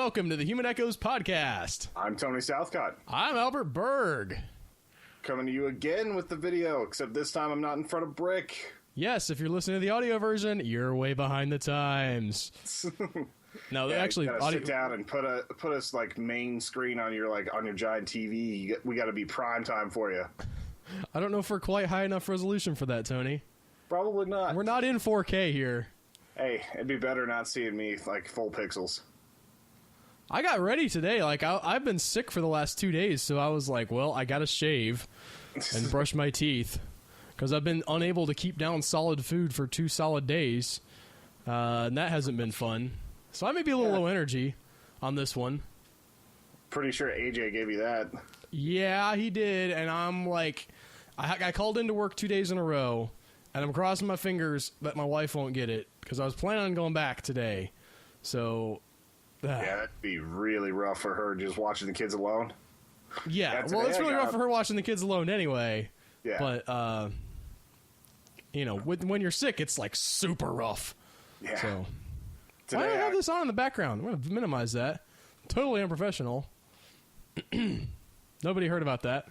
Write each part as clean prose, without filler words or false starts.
welcome to the Human Echoes podcast. I'm Tony Southcott. I'm Albert Berg. Coming to you again with the video, except this time I'm not in front of Brick. Yes, if you're listening to the audio version, you're way behind the times. No, actually, you gotta sit down and put us like main screen on your giant TV. We got to be prime time for you. I don't know if we're quite high enough resolution for that, Tony. Probably not. We're not in 4K here. Hey, it'd be better not seeing me like full pixels. I got ready today. I've been sick for the last 2 days, so I was like, well, I got to shave and brush my teeth because I've been unable to keep down solid food for 2 solid days, and that hasn't been fun. So I may be a little low energy on this one. Pretty sure AJ gave you that. Yeah, he did, and I'm like, I called into work 2 days in a row, and I'm crossing my fingers that my wife won't get it because I was planning on going back today. So, yeah, that'd be really rough for her just watching the kids alone. Yeah, well, it's really rough for her watching the kids alone anyway. Yeah, but when you're sick, it's like super rough. Yeah. So, why do I have this on in the background? I'm going to minimize that. Totally unprofessional. Nobody heard about that.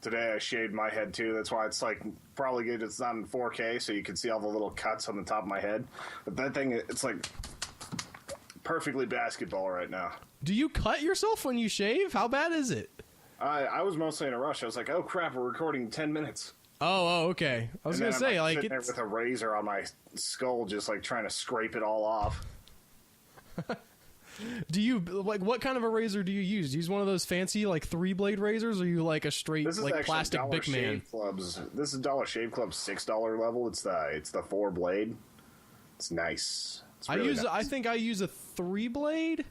Today I shaved my head too. That's why it's like probably good it's not in 4K so you can see all the little cuts on the top of my head. But that thing, it's like perfectly basketball right now. Do you cut yourself when you shave? How bad is it? I was mostly in a rush. I was like, oh crap, we're recording 10 minutes. Oh, okay. I was going to say, like, sitting there with a razor on my skull just like trying to scrape it all off. Do you, like, what kind of a razor do you use? Do you use one of those fancy, like, 3-blade razors, or are you, like, a straight, like, plastic Bic man? This is Dollar Shave Club's $6 level. It's the 4-blade. It's nice. It's really nice. I think I use a 3-blade.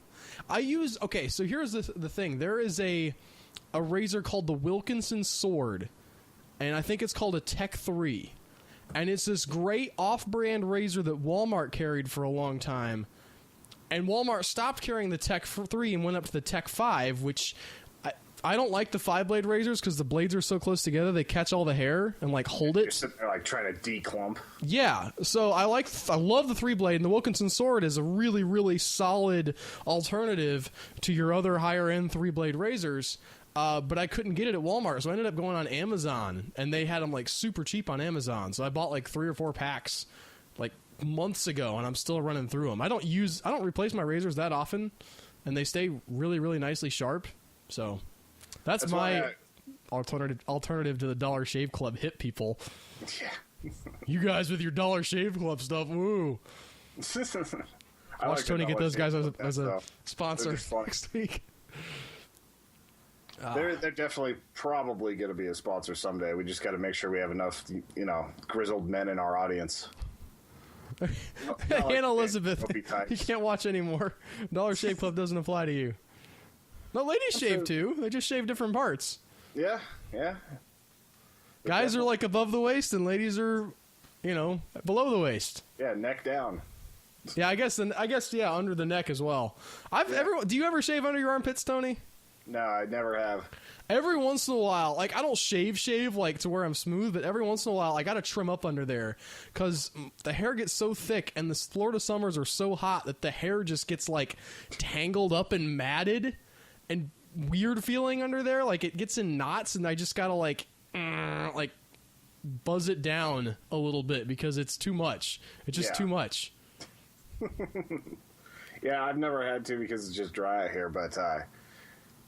Okay, so here's the thing. There is a razor called the Wilkinson Sword, and I think it's called a Tech 3. And it's this great off-brand razor that Walmart carried for a long time. And Walmart stopped carrying the Tech 3 and went up to the Tech 5, which I don't like the 5-blade razors because the blades are so close together they catch all the hair and like hold it. You're sitting there like trying to declump. Yeah, so I love the 3-blade, and the Wilkinson Sword is a really, really solid alternative to your other higher end 3-blade razors. But I couldn't get it at Walmart, so I ended up going on Amazon, and they had them like super cheap on Amazon. So I bought like 3 or 4 packs like months ago, and I'm still running through them. I don't replace my razors that often, and they stay really, really nicely sharp. So that's my alternative to the Dollar Shave Club hip people. Yeah. You guys with your Dollar Shave Club stuff, woo. Watch Tony get those guys as a sponsor next week. They're definitely probably going to be a sponsor someday. We just got to make sure we have enough, grizzled men in our audience. Aunt Elizabeth, you can't watch anymore. Dollar Shave Club doesn't apply to you. No, ladies shave too. They just shave different parts. Yeah. Guys are like above the waist, and ladies are, below the waist. Yeah, neck down. Yeah, I guess under the neck as well. Do you ever shave under your armpits, Tony? No, I never have. Every once in a while, like, I don't shave like to where I'm smooth, but every once in a while I gotta trim up under there because the hair gets so thick and the Florida summers are so hot that the hair just gets like tangled up and matted and weird feeling under there. Like it gets in knots, and I just gotta like buzz it down a little bit because it's too much. It's just too much. Yeah, I've never had to because it's just dry out here, but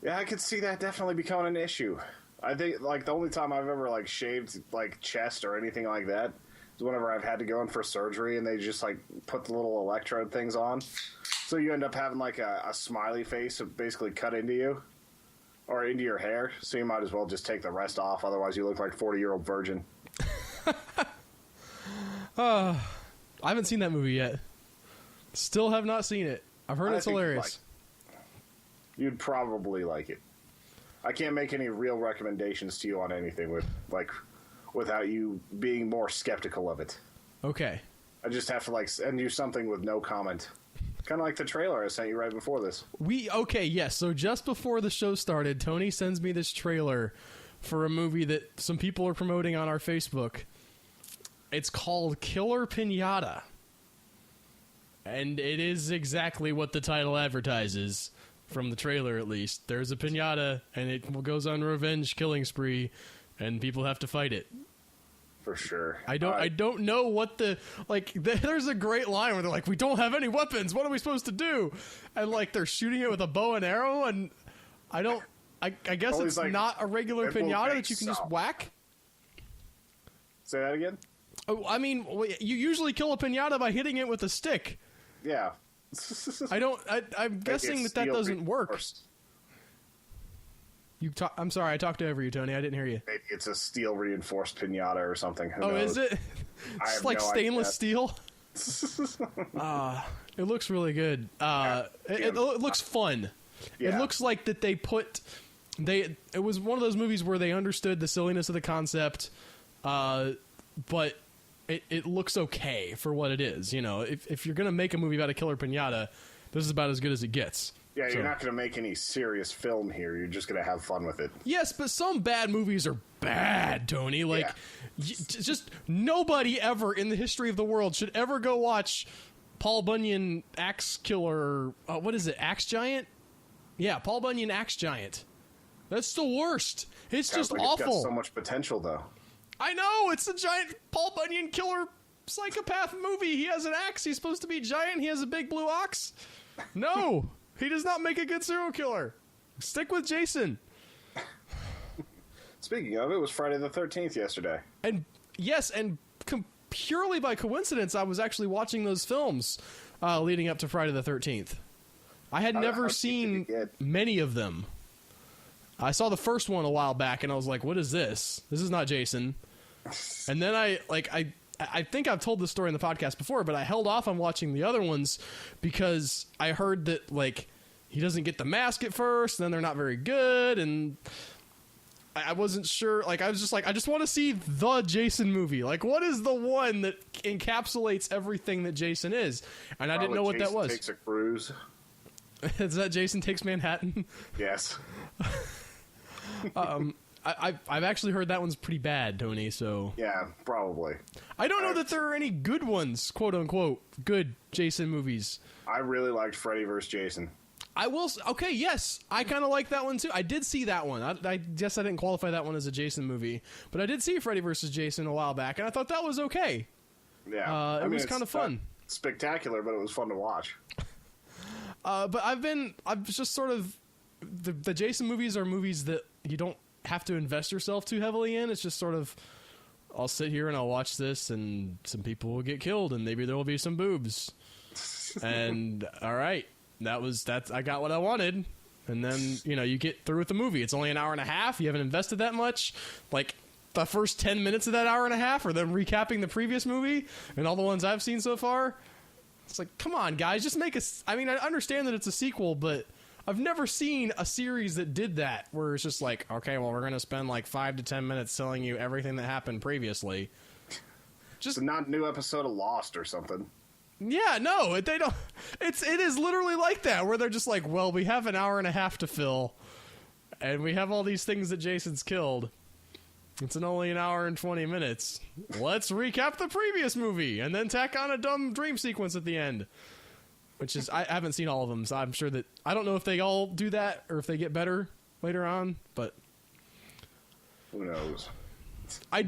yeah, I could see that definitely becoming an issue. I think, like, the only time I've ever, like, shaved, like, chest or anything like that is whenever I've had to go in for surgery and they just, like, put the little electrode things on. So you end up having, like, a smiley face basically cut into you or into your hair. So you might as well just take the rest off. Otherwise, you look like a 40-year-old virgin. I haven't seen that movie yet. Still have not seen it. I've heard it's hilarious. You'd probably like it. I can't make any real recommendations to you on anything without you being more skeptical of it. Okay. I just have to send you something with no comment. Kind of like the trailer I sent you right before this. Yes. So just before the show started, Tony sends me this trailer for a movie that some people are promoting on our Facebook. It's called Killer Pinata. And it is exactly what the title advertises, from the trailer at least. There's a piñata, and it goes on a revenge killing spree, and people have to fight it. For sure. I don't know what there's a great line where they're like, we don't have any weapons, what are we supposed to do? And like they're shooting it with a bow and arrow, and I guess it's like, not a regular piñata that you can just whack. Say that again? Oh, I mean, you usually kill a piñata by hitting it with a stick. Yeah. I'm guessing that doesn't work. I'm sorry, I talked over you, Tony. I didn't hear you. Maybe it's a steel reinforced piñata or something. Who Is knows? it? It's like stainless steel. It looks really good. It looks fun. Yeah. It looks like that they put it was one of those movies where they understood the silliness of the concept, but it looks okay for what it is. You know, if you're gonna make a movie about a killer piñata, this is about as good as it gets. Yeah, you're not going to make any serious film here. You're just going to have fun with it. Yes, but some bad movies are bad, Tony. Like, just nobody ever in the history of the world should ever go watch Paul Bunyan Axe Killer. What is it? Axe Giant? Yeah, Paul Bunyan Axe Giant. That's the worst. It's just awful. It's got so much potential, though. I know. It's a giant Paul Bunyan killer psychopath movie. He has an axe. He's supposed to be giant. He has a big blue ox. No. He does not make a good serial killer. Stick with Jason. Speaking of, it was Friday the 13th yesterday. And yes, and purely by coincidence, I was actually watching those films leading up to Friday the 13th. I had never seen many of them. I saw the first one a while back, and I was like, what is this? This is not Jason. And then I think I've told this story in the podcast before, but I held off on watching the other ones because I heard that, like, he doesn't get the mask at first, and then they're not very good, and I wasn't sure. Like, I was just like, I just want to see the Jason movie. Like, what is the one that encapsulates everything that Jason is? And I didn't know what that was. Jason Takes a Cruise. Is that Jason Takes Manhattan? Yes. I've actually heard that one's pretty bad, Tony, so... Yeah, probably. I don't know that there are any good ones, quote-unquote, good Jason movies. I really liked Freddy vs. Jason. I will... Okay, yes, I kind of like that one, too. I did see that one. I guess I didn't qualify that one as a Jason movie, but I did see Freddy vs. Jason a while back, and I thought that was okay. Yeah. It was kind of fun. Spectacular, but it was fun to watch. But I've just sort of... The Jason movies are movies that you don't have to invest yourself too heavily in. It's just sort of, I'll sit here and I'll watch this, and some people will get killed, and maybe there will be some boobs. And all right, I got what I wanted. And then, you know, you get through with the movie. It's only an hour and a half. You haven't invested that much. Like, the first 10 minutes of that hour and a half are them recapping the previous movie and all the ones I've seen so far. It's like, come on, guys, just make I mean, I understand that it's a sequel, but I've never seen a series that did that, where it's just like, okay, well, we're going to spend like 5 to 10 minutes telling you everything that happened previously. Just a not new episode of Lost or something. Yeah, no, they don't. It is literally like that, where they're just like, well, we have an hour and a half to fill, and we have all these things that Jason's killed. It's only an hour and 20 minutes. Let's recap the previous movie, and then tack on a dumb dream sequence at the end. Which is, I haven't seen all of them, so I'm sure that, I don't know if they all do that, or if they get better later on, but... Who knows? I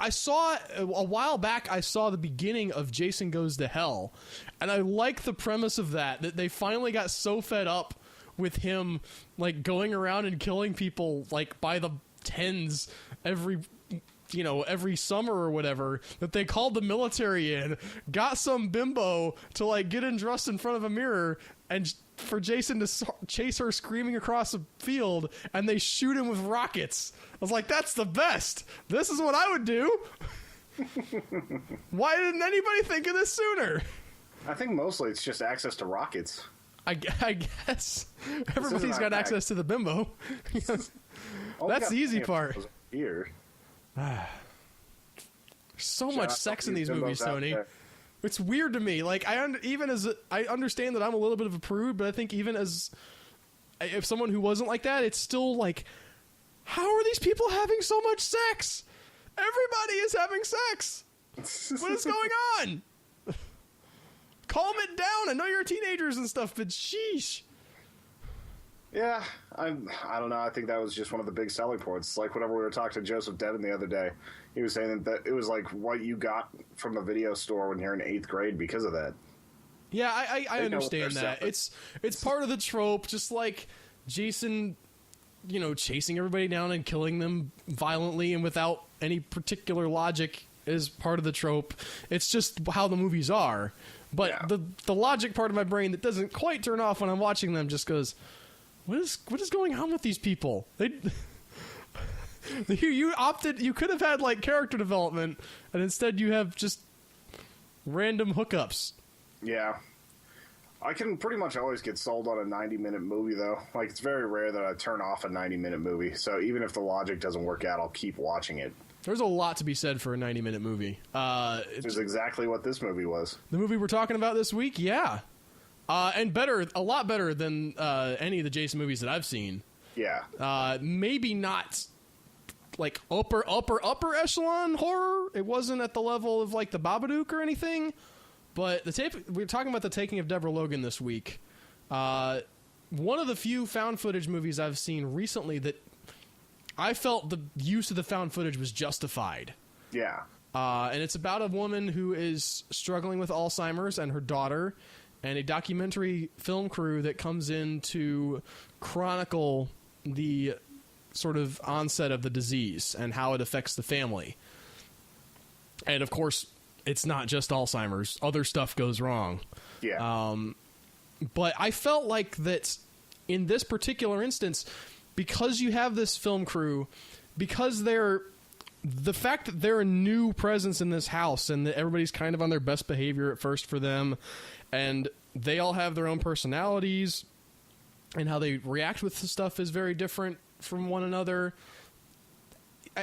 saw, a while back, I saw the beginning of Jason Goes to Hell, and I like the premise of that they finally got so fed up with him, like, going around and killing people, like, by the tens every summer or whatever, that they called the military in, got some bimbo to, like, get undressed in front of a mirror, and for Jason to chase her screaming across a field, and they shoot him with rockets. I was like, that's the best. This is what I would do. Why didn't anybody think of this sooner? I think mostly it's just access to rockets. I guess everybody's got access to the bimbo. That's the easy part. Here. So much sex in these movies, Tony. It's weird to me. Like, I understand that I'm a little bit of a prude, but I think even as if someone who wasn't like that, it's still like, how are these people having so much sex? Everybody is having sex. What is going on? calm it down. I know you're teenagers and stuff, but sheesh. Yeah, I don't know. I think that was just one of the big selling points. It's like whenever we were talking to Joseph Devin the other day, he was saying that it was like what you got from the video store when you're in 8th grade because of that. Yeah, I understand that. It's part of the trope, just like Jason, chasing everybody down and killing them violently and without any particular logic is part of the trope. It's just how the movies are. But the logic part of my brain that doesn't quite turn off when I'm watching them just goes, what is going on with these people? You could have had like character development, and instead you have just random hookups. Yeah. I can pretty much always get sold on a 90-minute movie, though. Like, it's very rare that I turn off a 90-minute movie. So even if the logic doesn't work out, I'll keep watching it. There's a lot to be said for a 90-minute movie. It's exactly what this movie was. The movie we're talking about this week, yeah. And a lot better than any of the Jason movies that I've seen. Yeah. Maybe not like upper echelon horror. It wasn't at the level of like the Babadook or anything. But we're talking about the Taking of Deborah Logan this week. One of the few found footage movies I've seen recently that I felt the use of the found footage was justified. Yeah. And it's about a woman who is struggling with Alzheimer's and her daughter, and a documentary film crew that comes in to chronicle the sort of onset of the disease and how it affects the family. And of course, it's not just Alzheimer's. Other stuff goes wrong. Yeah. But I felt like that in this particular instance, because you have this film crew, because the fact that they're a new presence in this house and that everybody's kind of on their best behavior at first for them, and they all have their own personalities, and how they react with the stuff is very different from one another.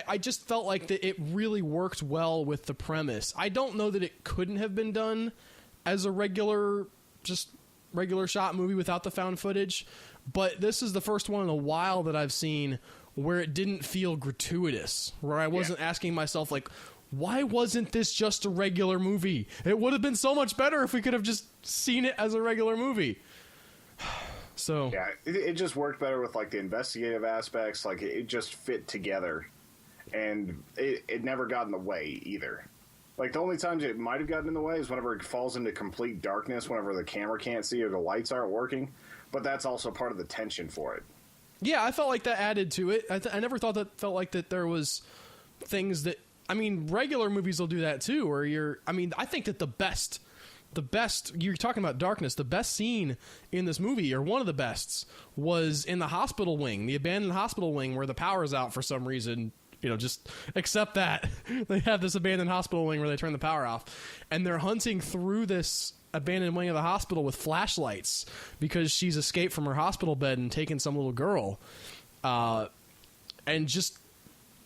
I just felt like that it really worked well with the premise. I don't know that it couldn't have been done as a regular shot movie without the found footage, but this is the first one in a while that I've seen where it didn't feel gratuitous, where I wasn't asking myself, like, why wasn't this just a regular movie? It would have been so much better if we could have just seen it as a regular movie. So yeah, it just worked better with like the investigative aspects. Like it just fit together, and it never got in the way either. Like the only times it might have gotten in the way is whenever it falls into complete darkness, whenever the camera can't see or the lights aren't working. But that's also part of the tension for it. Yeah, I felt like that added to it. I never thought that felt like that there was things that, I mean, regular movies will do that too, where I think that the best, you're talking about darkness, the best scene in this movie, or one of the bests, was in the hospital wing, the abandoned hospital wing where the power's out for some reason. Just accept that. They have this abandoned hospital wing where they turn the power off, and they're hunting through this abandoned wing of the hospital with flashlights because she's escaped from her hospital bed and taken some little girl. And just,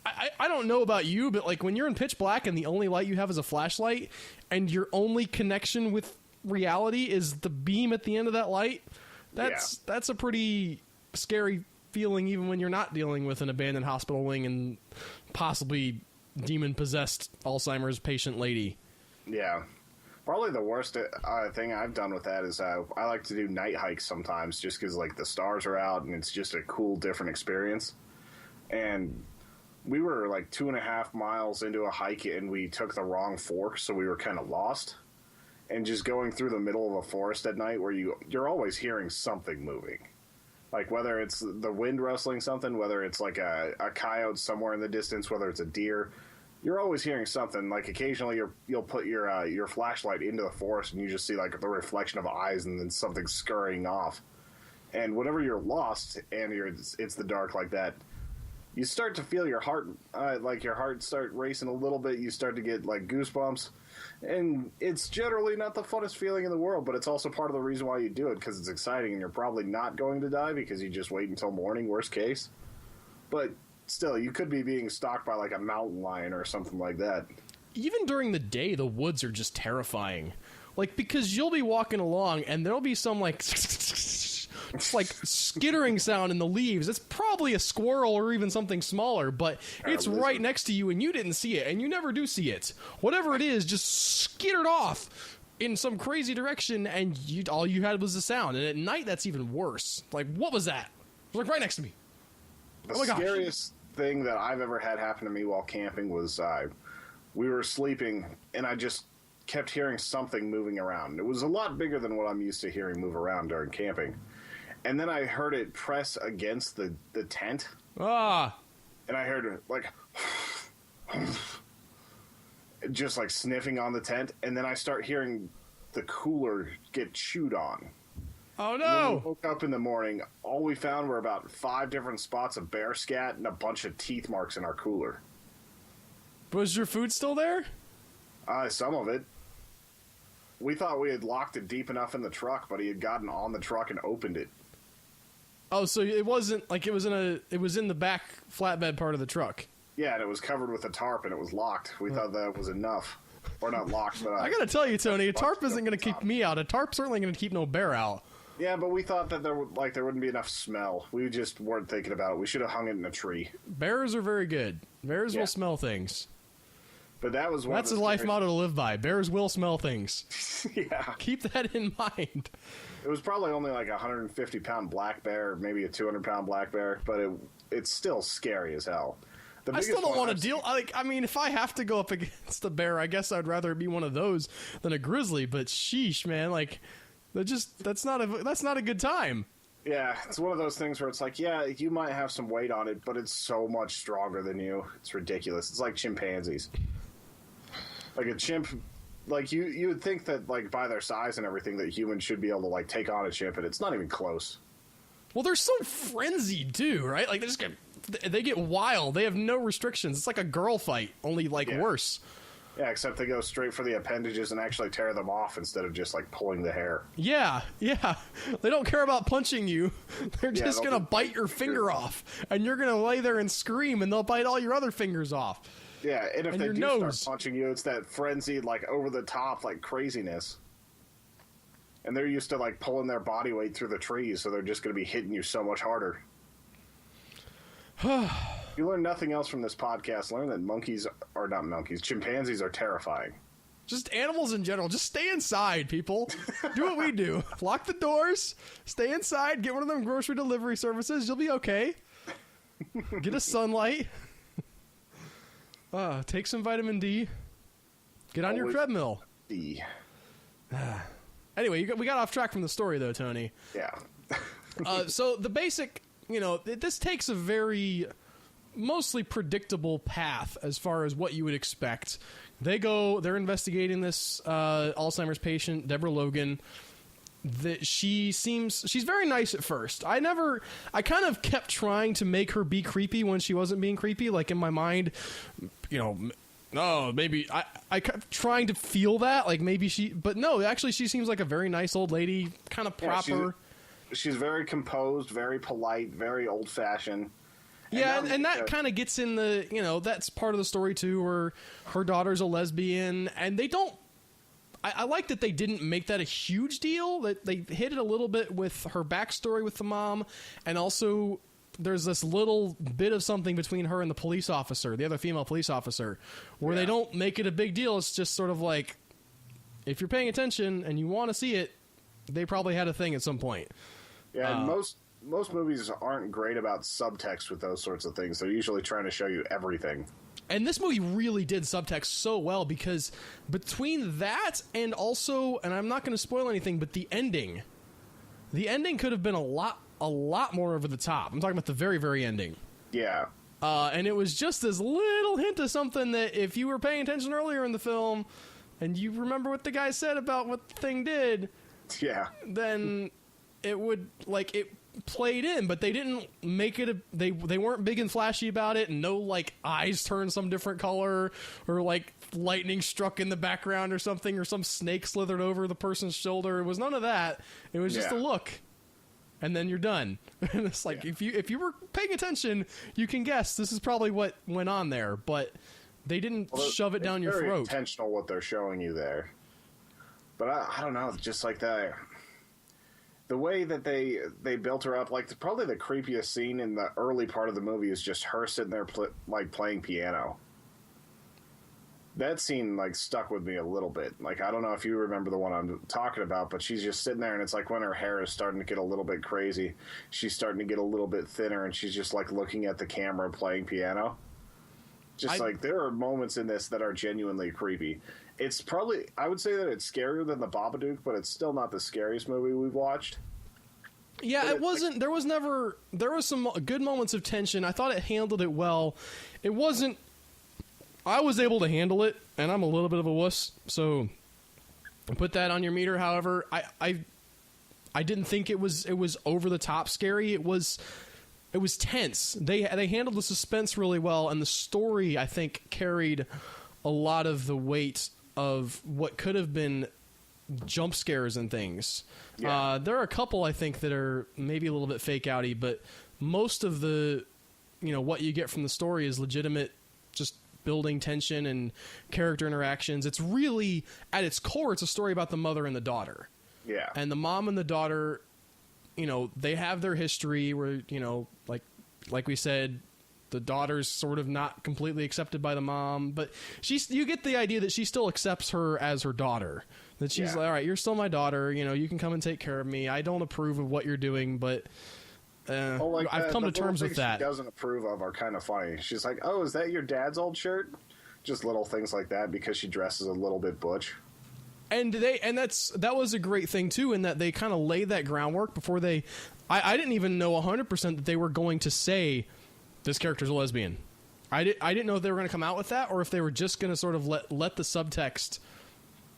I don't know about you, but like when you're in pitch black and the only light you have is a flashlight and your only connection with reality is the beam at the end of that light, that's a pretty scary feeling, even when you're not dealing with an abandoned hospital wing and possibly demon-possessed Alzheimer's patient lady. Yeah. Probably the worst thing I've done with that is I like to do night hikes sometimes just because like the stars are out and it's just a cool, different experience. And we were like 2.5 miles into a hike and we took the wrong fork, so we were kind of lost. And just going through the middle of a forest at night where you're always hearing something moving. Like whether it's the wind rustling something, whether it's like a coyote somewhere in the distance, whether it's a deer, you're always hearing something. Like occasionally you'll put your flashlight into the forest and you just see like the reflection of eyes and then something scurrying off. And whenever you're lost and it's the dark like that, you start to feel your heart, your heart start racing a little bit. You start to get like goosebumps. And it's generally not the funnest feeling in the world, but it's also part of the reason why you do it, because it's exciting and you're probably not going to die because you just wait until morning, worst case. But still, you could be being stalked by like a mountain lion or something like that. Even during the day, the woods are just terrifying. Like, because you'll be walking along and there'll be some like skittering sound in the leaves. It's probably a squirrel or even something smaller, but it's right next to you and you didn't see it, and you never do see it. Whatever it is, just skittered off. in some crazy direction, and all you had was the sound. And at night, that's even worse. Like, what was that? It was like right next to me. The Oh my gosh. scariest thing that I've ever had happen to me while camping was we were sleeping, and I just kept hearing something moving around. It was a lot bigger than what I'm used to hearing move around during camping. And then I heard it press against the tent. Ah. And I heard, like, just, like, sniffing on the tent. And then I start hearing the cooler get chewed on. Oh, And then we no. woke up in the morning. All we found were about 5 different spots of bear scat and a bunch of teeth marks in our cooler. Was your food still there? Some of it. We thought we had locked it deep enough in the truck, but he had gotten on the truck and opened it. Oh, so it wasn't like it was in the back flatbed part of the truck. Yeah, and it was covered with a tarp, and it was locked. We thought that was enough. Or not locked, but... I gotta tell you, Tony, a tarp isn't gonna keep me out. A tarp's certainly gonna keep no bear out. Yeah, but we thought that there wouldn't be enough smell. We just weren't thinking about it. We should have hung it in a tree. Bears are very good. Bears Yeah. will smell things. But that was one That's of a the life scary- motto to live by. Bears will smell things. Yeah. Keep that in mind. It was probably only like a 150-pound black bear, maybe a 200-pound black bear, but it's still scary as hell. I still don't want to deal. I mean, if I have to go up against a bear, I guess I'd rather it be one of those than a grizzly. But sheesh, man, like that's not a good time. Yeah, it's one of those things where it's like, yeah, you might have some weight on it, but it's so much stronger than you. It's ridiculous. It's like chimpanzees. Like a chimp, like you would think that, like, by their size and everything, that humans should be able to, like, take on a chimp, and it's not even close. Well, they're so frenzied too, right? Like they get wild. They have no restrictions. It's like a girl fight, only like worse. Yeah, except they go straight for the appendages and actually tear them off instead of just, like, pulling the hair. Yeah. They don't care about punching you. They're just they'll gonna just bite your finger off, and you're gonna lay there and scream, and they'll bite all your other fingers off. Yeah, and if And they your do nose. start punching you, it's that frenzied, like, over-the-top, like, craziness. And they're used to, like, pulling their body weight through the trees, so they're just going to be hitting you so much harder. You learn nothing else from this podcast. Learn that chimpanzees are terrifying. Just animals in general. Just stay inside, people. Do what we do. Lock the doors. Stay inside. Get one of them grocery delivery services. You'll be okay. Get a sunlight. Take some vitamin D. Get on your Always treadmill. D. Anyway, we got off track from the story, though, Tony. Yeah. So the basic, this takes a very mostly predictable path as far as what you would expect. They're investigating this Alzheimer's patient, Deborah Logan. She's very nice at first. I kind of kept trying to make her be creepy when she wasn't being creepy. Like in my mind, maybe I kept trying to feel that, like maybe but no, actually she seems like a very nice old lady, kind of proper. Yeah, she's very composed, very polite, very old-fashioned. Yeah, and that kind of gets in the, that's part of the story too, where her daughter's a lesbian, and they don't. I like that they didn't make that a huge deal. That they hit it a little bit with her backstory with the mom, and also there's this little bit of something between her and the police officer, the other female police officer, where they don't make it a big deal. It's just sort of like, if you're paying attention and you want to see it, they probably had a thing at some point. Yeah, and most movies aren't great about subtext with those sorts of things. They're usually trying to show you everything. And this movie really did subtext so well, because between that and also, and I'm not going to spoil anything, but the ending could have been a lot more over the top. I'm talking about the very, very ending. Yeah. And it was just this little hint of something that if you were paying attention earlier in the film and you remember what the guy said about what the thing did, Yeah. then it would, like, it played in, but they didn't make it they weren't big and flashy about it, and no, like, eyes turned some different color, or like lightning struck in the background or something, or some snake slithered over the person's shoulder. It was none of that. It was just a look, and then you're done. And it's like, if you were paying attention, you can guess this is probably what went on there, but they didn't shove it down your very throat. Intentional what they're showing you there, but I don't know, just like that. The way that they built her up, like, probably the creepiest scene in the early part of the movie is just her sitting there playing piano. that scene like stuck with me a little bit. Like, I don't know if you remember the one I'm talking about, but she's just sitting there, and it's like when her hair is starting to get a little bit crazy, she's starting to get a little bit thinner, and she's just like looking at the camera playing piano. Just like, there are moments in this that are genuinely creepy. It's probably, I would say that it's scarier than the Babadook, but it's still not the scariest movie we've watched. Yeah, But it wasn't. There was some good moments of tension. I thought it handled it well. It wasn't. I was able to handle it, and I'm a little bit of a wuss, so put that on your meter. However, I didn't think it was over the top scary. It was tense. They handled the suspense really well, and the story, I think, carried a lot of the weight of what could have been jump scares and things. Yeah. There are a couple, I think, that are maybe a little bit fake outy, but most of the, what you get from the story is legitimate, just building tension and character interactions. It's really, at its core, it's a story about the mother and the daughter. Yeah. And the mom and the daughter, they have their history where, like we said, the daughter's sort of not completely accepted by the mom, but you get the idea that she still accepts her as her daughter. That she's like, all right, you're still my daughter. You can come and take care of me. I don't approve of what you're doing, but I've come to terms with that. She doesn't approve of are kind of funny. She's like, "Oh, is that your dad's old shirt?" Just little things like that because she dresses a little bit butch. And that was a great thing too, in that they kind of laid that groundwork before they. I didn't even know 100% that they were going to say this character's a lesbian. I didn't know if they were going to come out with that, or if they were just going to sort of let the subtext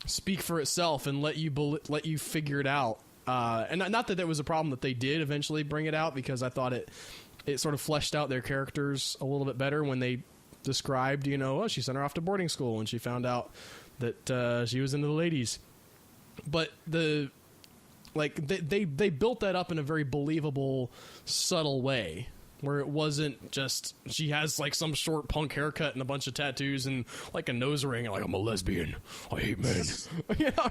speak for itself and let you figure it out. And not that was a problem that they did eventually bring it out, because I thought it sort of fleshed out their characters a little bit better when they described, she sent her off to boarding school and she found out that she was into the ladies. But they built that up in a very believable, subtle way, where it wasn't just she has like some short punk haircut and a bunch of tattoos and like a nose ring and like, I'm a lesbian, I hate men,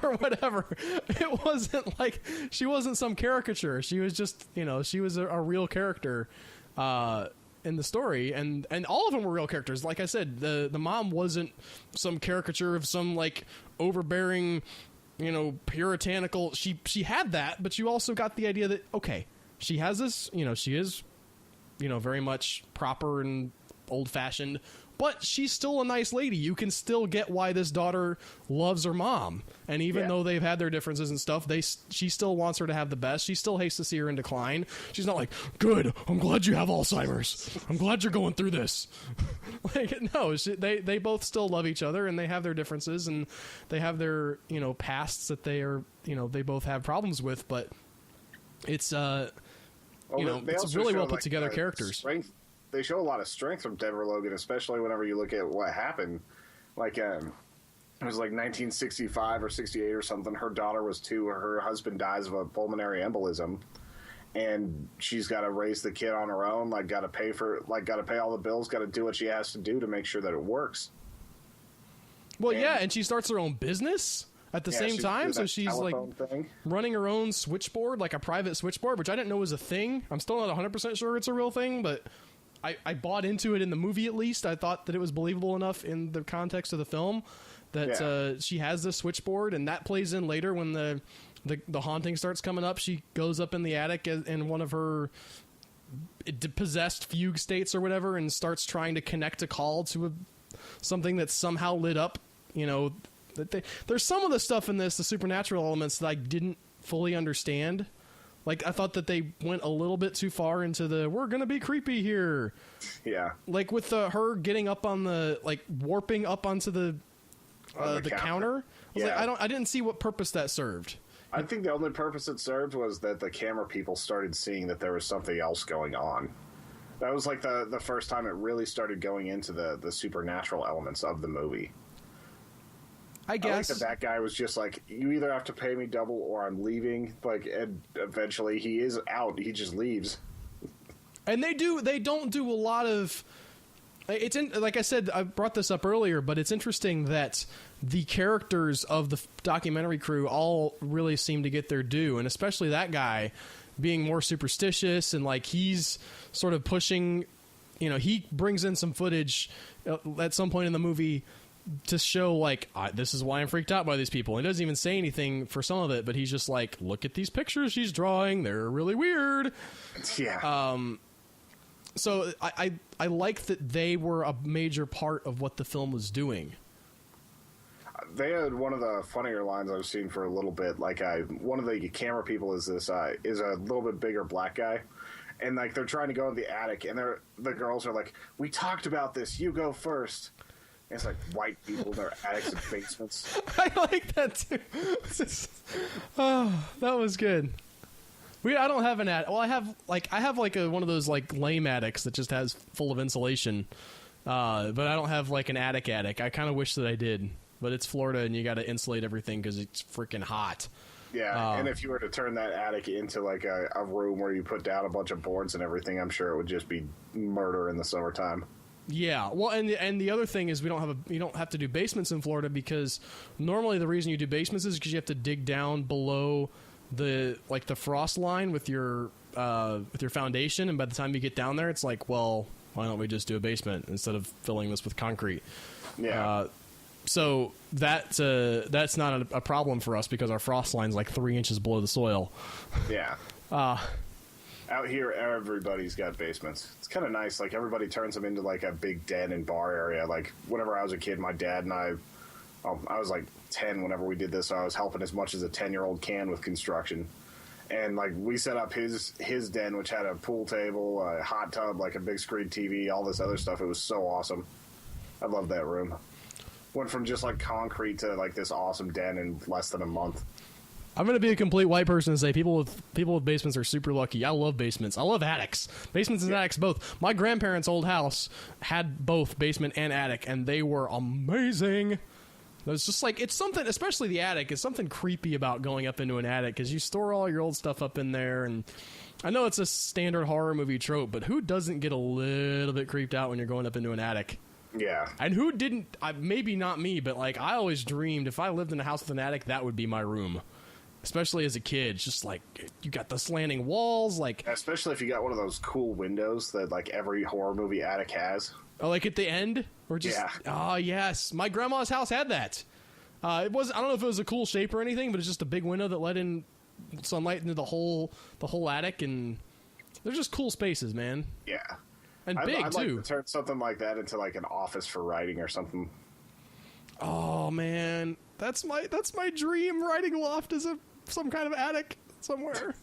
or whatever. It wasn't like she wasn't some caricature. She was just she was a real character in the story, and all of them were real characters. Like I said, the mom wasn't some caricature of some like overbearing, puritanical. She had that, but you also got the idea that okay, she has this, she is very much proper and old-fashioned, but she's still a nice lady. You can still get why this daughter loves her mom, and even though they've had their differences and stuff, she still wants her to have the best. She still hates to see her in decline. She's not like, good, I'm glad you have Alzheimer's, I'm glad you're going through this. No, they both still love each other, and they have their differences, and they have their pasts that they are they both have problems with, but it's it's really well put together characters. Strength. They show a lot of strength from Deborah Logan, especially whenever you look at what happened. Like, it was like 1965 or 68 or something. Her daughter was 2. Her husband dies of a pulmonary embolism, and she's got to raise the kid on her own. Got to pay all the bills. Got to do what she has to do to make sure that it works. Well, and she starts her own business at the same time, so she's like running her own switchboard, like a private switchboard, which I didn't know was a thing. I'm still not 100% sure it's a real thing, but I bought into it in the movie. At least I thought that it was believable enough in the context of the film that she has this switchboard, and that plays in later when the haunting starts coming up. She goes up in the attic in one of her possessed fugue states or whatever, and starts trying to connect a call to something that's somehow lit up. There's some of the stuff in this, the supernatural elements, that I didn't fully understand. Like, I thought that they went a little bit too far into we're gonna be creepy here. Yeah. Like with her getting up on warping up onto the counter. I didn't see what purpose that served. I think the only purpose it served was that the camera people started seeing that there was something else going on. That was like the first time it really started going into the supernatural elements of the movie. I guess that guy was just like, you either have to pay me double or I'm leaving. And eventually he is out. He just leaves. And they don't do a lot of. Like I said, I brought this up earlier, but it's interesting that the characters of the documentary crew all really seem to get their due, and especially that guy being more superstitious, and like he's sort of pushing. He brings in some footage at some point in the movie to show like this is why I'm freaked out by these people. And he doesn't even say anything for some of it, but he's just like, look at these pictures she's drawing, they're really weird. Yeah. So I like that they were a major part of what the film was doing. They had one of the funnier lines I've seen for a little bit. Like, one of the camera people is a little bit bigger black guy, and like they're trying to go in the attic, and the girls are like, "We talked about this. You go first." And it's like white people in their attics and basements. I like that too. Oh, that was good. I don't have an attic. Well, I have like one of those like lame attics that just has full of insulation, but I don't have like an attic. I kind of wish that I did. But it's Florida, and you got to insulate everything because it's freaking hot. Yeah, and if you were to turn that attic into like a room where you put down a bunch of boards and everything, I'm sure it would just be murder in the summertime. Yeah, well, and the other thing is you don't have to do basements in Florida, because normally the reason you do basements is because you have to dig down below the frost line with your foundation, and by the time you get down there, it's like, well, why don't we just do a basement instead of filling this with concrete? Yeah. So that's not a problem for us because our frost line's like 3 inches below the soil. Yeah. Out here, everybody's got basements. It's kind of nice. Like, everybody turns them into like a big den and bar area. Like, whenever I was a kid, my dad and I was like 10 whenever we did this, so I was helping as much as a 10-year-old can with construction. And like, we set up his den, which had a pool table, a hot tub, like a big screen TV, all this other stuff. It was so awesome. I loved that room. Went from just like concrete to like this awesome den in less than a month. I'm going to be a complete white person and say people with basements are super lucky. I love basements. I love attics. Basements and attics both. My grandparents' old house had both basement and attic, and they were amazing. It's just like, it's something, especially the attic, is something creepy about going up into an attic, because you store all your old stuff up in there. And I know it's a standard horror movie trope, but who doesn't get a little bit creeped out when you're going up into an attic? Yeah. And who didn't, maybe not me, but like, I always dreamed if I lived in a house with an attic, that would be my room. Especially as a kid, just like, you got the slanting walls, like... Especially if you got one of those cool windows that like every horror movie attic has. Oh, like at the end? Or just... Yeah. Oh, yes. My grandma's house had that. I don't know if it was a cool shape or anything, but it's just a big window that let in sunlight into the whole attic, and they're just cool spaces, man. Yeah. And big, I'd too. like to turn something like that into like an office for writing or something. Oh, man. That's my dream. Writing loft is some kind of attic somewhere.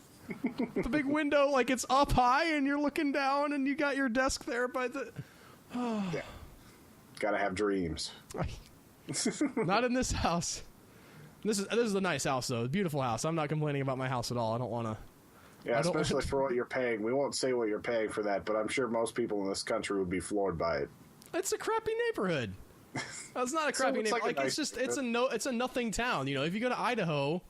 The big window, like it's up high and you're looking down and you got your desk there by the... Oh. Yeah. Gotta have dreams. Not in this house. This is a nice house, though. A beautiful house. I'm not complaining about my house at all. I don't want to... Yeah, especially for what you're paying. We won't say what you're paying for that, but I'm sure most people in this country would be floored by it. It's a crappy neighborhood. It's not a crappy neighborhood. Like, it's a nothing town. You know, if you go to Idaho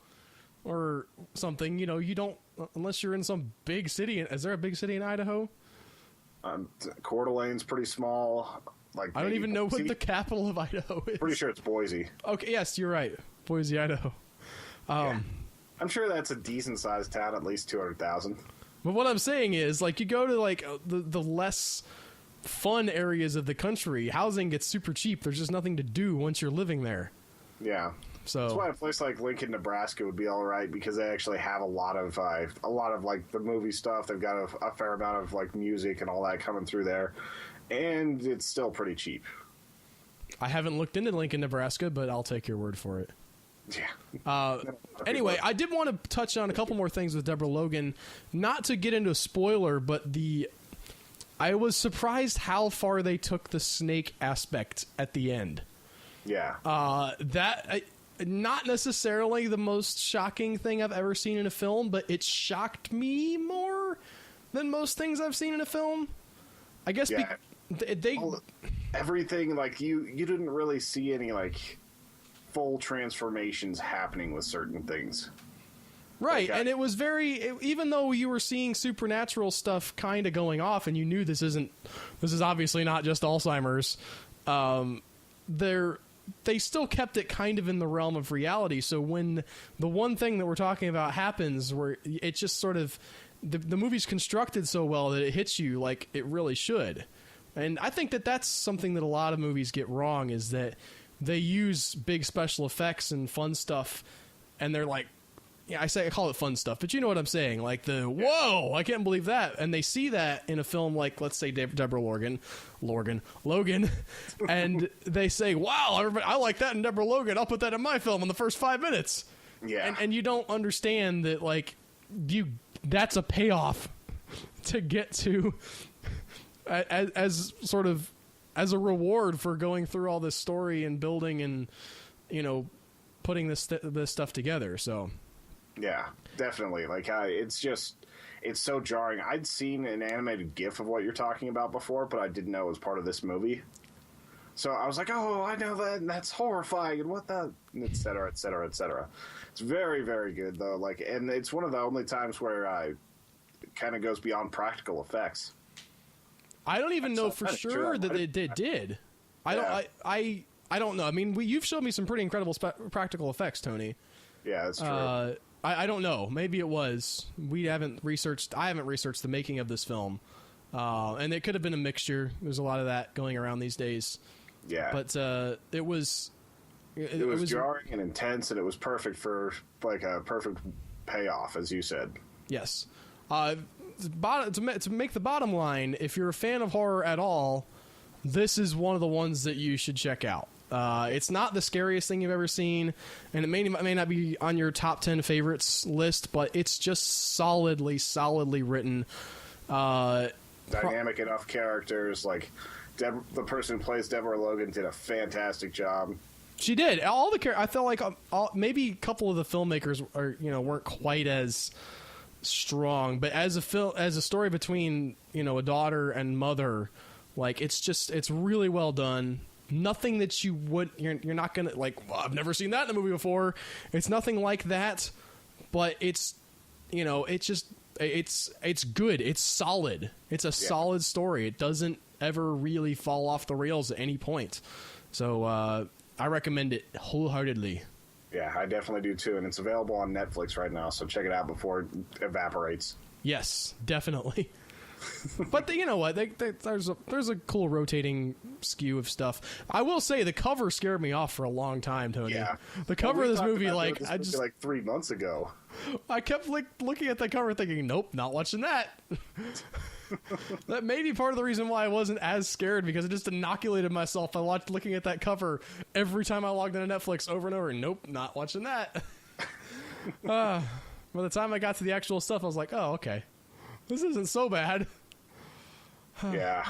or something, you know, you don't, unless you're in some big city. Is there a big city in Idaho? Coeur d'Alene's pretty small. Like, I don't even know what the capital of Idaho is. Pretty sure it's Boise. Okay, yes, you're right. Boise, Idaho. Yeah. I'm sure that's a decent-sized town, at least 200,000. But what I'm saying is, like, you go to, like, the less fun areas of the country, housing gets super cheap. There's just nothing to do once you're living there. Yeah. So that's why a place like Lincoln, Nebraska would be all right, because they actually have a lot of like the movie stuff. They've got a fair amount of like music and all that coming through there, and it's still pretty cheap. I haven't looked into Lincoln, Nebraska, but I'll take your word for it. Yeah. Anyway, I did want to touch on a couple more things with Deborah Logan. Not to get into a spoiler, but I was surprised how far they took the snake aspect at the end. Yeah. Not necessarily the most shocking thing I've ever seen in a film, but it shocked me more than most things I've seen in a film. I guess everything, like, you didn't really see any like full transformations happening with certain things. Right, and it was even though you were seeing supernatural stuff kind of going off, and you knew this is obviously not just Alzheimer's, they still kept it kind of in the realm of reality. So when the one thing that we're talking about happens, where it just sort of, the movie's constructed so well that it hits you like it really should. And I think that that's something that a lot of movies get wrong, is that they use big special effects and fun stuff, and they're like, I call it fun stuff, but you know what I'm saying, like whoa, I can't believe that, and they see that in a film like, let's say, Deborah Logan, and they say, wow, everybody, I like that in Deborah Logan, I'll put that in my film in the first 5 minutes. Yeah. And you don't understand that, like, that's a payoff to get to as sort of as a reward for going through all this story and building and, you know, putting this stuff together. So yeah, definitely. Like, it's so jarring. I'd seen an animated GIF of what you're talking about before, but I didn't know it was part of this movie. So I was like, oh, I know that, and that's horrifying, and what the, et cetera, et cetera, et cetera. It's very, very good, though. Like, and it's one of the only times where it kind of goes beyond practical effects. I don't even know for sure that it did. I don't know. I mean, you've showed me some pretty incredible practical effects, Tony. Yeah, that's true. I don't know. Maybe it was. I haven't researched the making of this film, and it could have been a mixture. There's a lot of that going around these days. Yeah, but it was jarring and intense, and it was perfect for like a perfect payoff, as you said. Yes. To make the bottom line, if you're a fan of horror at all, this is one of the ones that you should check out. It's not the scariest thing you've ever seen, and it may not be on your top 10 favorites list, but it's just solidly written. Dynamic enough characters. Like, the person who plays Deborah Logan did a fantastic job. She did. I felt like maybe a couple of the filmmakers weren't quite as strong, but as a story between, a daughter and mother, like, it's really well done. Nothing that you're not gonna like, well, I've never seen that in a movie before. It's nothing like that, but it's it's good. It's solid. It's a solid story. It doesn't ever really fall off the rails at any point. So I recommend it wholeheartedly. Yeah, I definitely do too, and it's available on Netflix right now, so check it out before it evaporates. Yes, definitely. But you know what? There's a cool rotating skew of stuff. I will say the cover scared me off for a long time, Tony. Yeah. The cover of this movie, like, I just like 3 months ago. I kept looking at that cover, thinking, nope, not watching that. That may be part of the reason why I wasn't as scared, because I just inoculated myself by looking at that cover every time I logged into Netflix over and over. Nope, not watching that. By the time I got to the actual stuff, I was like, oh, okay. This isn't so bad. Yeah.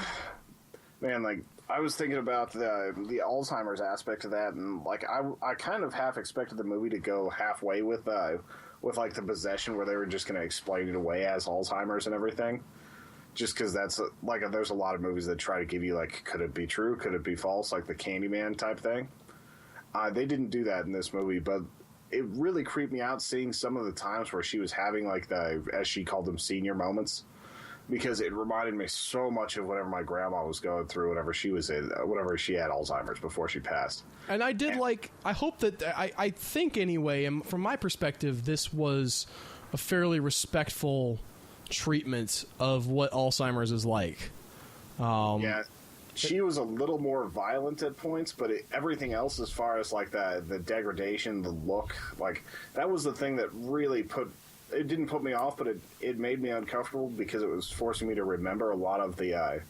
Man, like, I was thinking about the Alzheimer's aspect of that, and, like, I kind of half expected the movie to go halfway with like, the possession, where they were just going to explain it away as Alzheimer's and everything. Just because that's, like, there's a lot of movies that try to give you, like, could it be true? Could it be false? Like the Candyman type thing. They didn't do that in this movie, but it really creeped me out seeing some of the times where she was having, like, as she called them, senior moments, because it reminded me so much of whatever my grandma was going through whenever she had Alzheimer's before she passed. And I did I hope that, I think anyway, and from my perspective, this was a fairly respectful treatment of what Alzheimer's is like. Yeah. She was a little more violent at points, but everything else, as far as, like, the degradation, the look, like, that was the thing that really it didn't put me off, but it made me uncomfortable, because it was forcing me to remember a lot of the,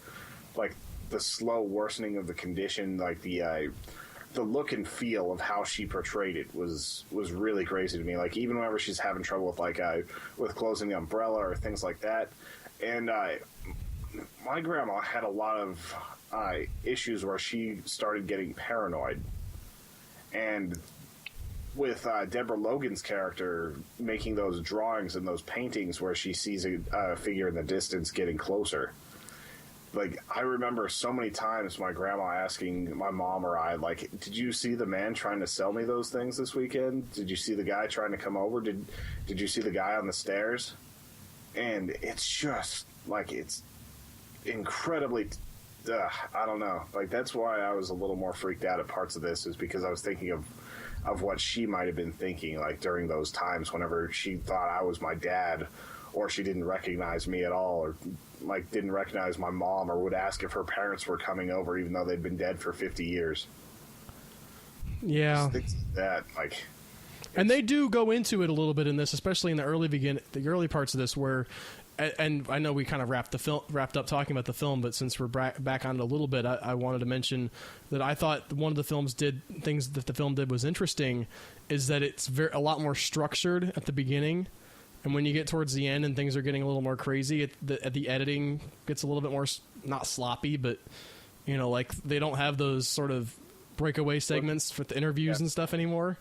like, the slow worsening of the condition, like, the look and feel of how she portrayed it was really crazy to me. Like, even whenever she's having trouble with, like, with closing the umbrella or things like that. And my grandma had a lot of issues where she started getting paranoid. And with Deborah Logan's character making those drawings and those paintings where she sees a figure in the distance getting closer, like, I remember so many times my grandma asking my mom or I, like, did you see the man trying to sell me those things this weekend? Did you see the guy trying to come over? Did you see the guy on the stairs? And it's just, like, it's incredibly, I don't know. Like, that's why I was a little more freaked out at parts of this, is because I was thinking of what she might have been thinking, like, during those times whenever she thought I was my dad, or she didn't recognize me at all, or, like, didn't recognize my mom, or would ask if her parents were coming over even though they'd been dead for 50 years. Yeah. Things like that, like. And they do go into it a little bit in this, especially in the early parts of this, where, and I know we kind of wrapped up talking about the film, but since we're back on it a little bit, I wanted to mention that I thought one of the things that the film did was interesting, is that it's a lot more structured at the beginning, and when you get towards the end and things are getting a little more crazy, the editing gets a little bit more not sloppy, but like they don't have those sort of breakaway segments for the interviews and stuff anymore.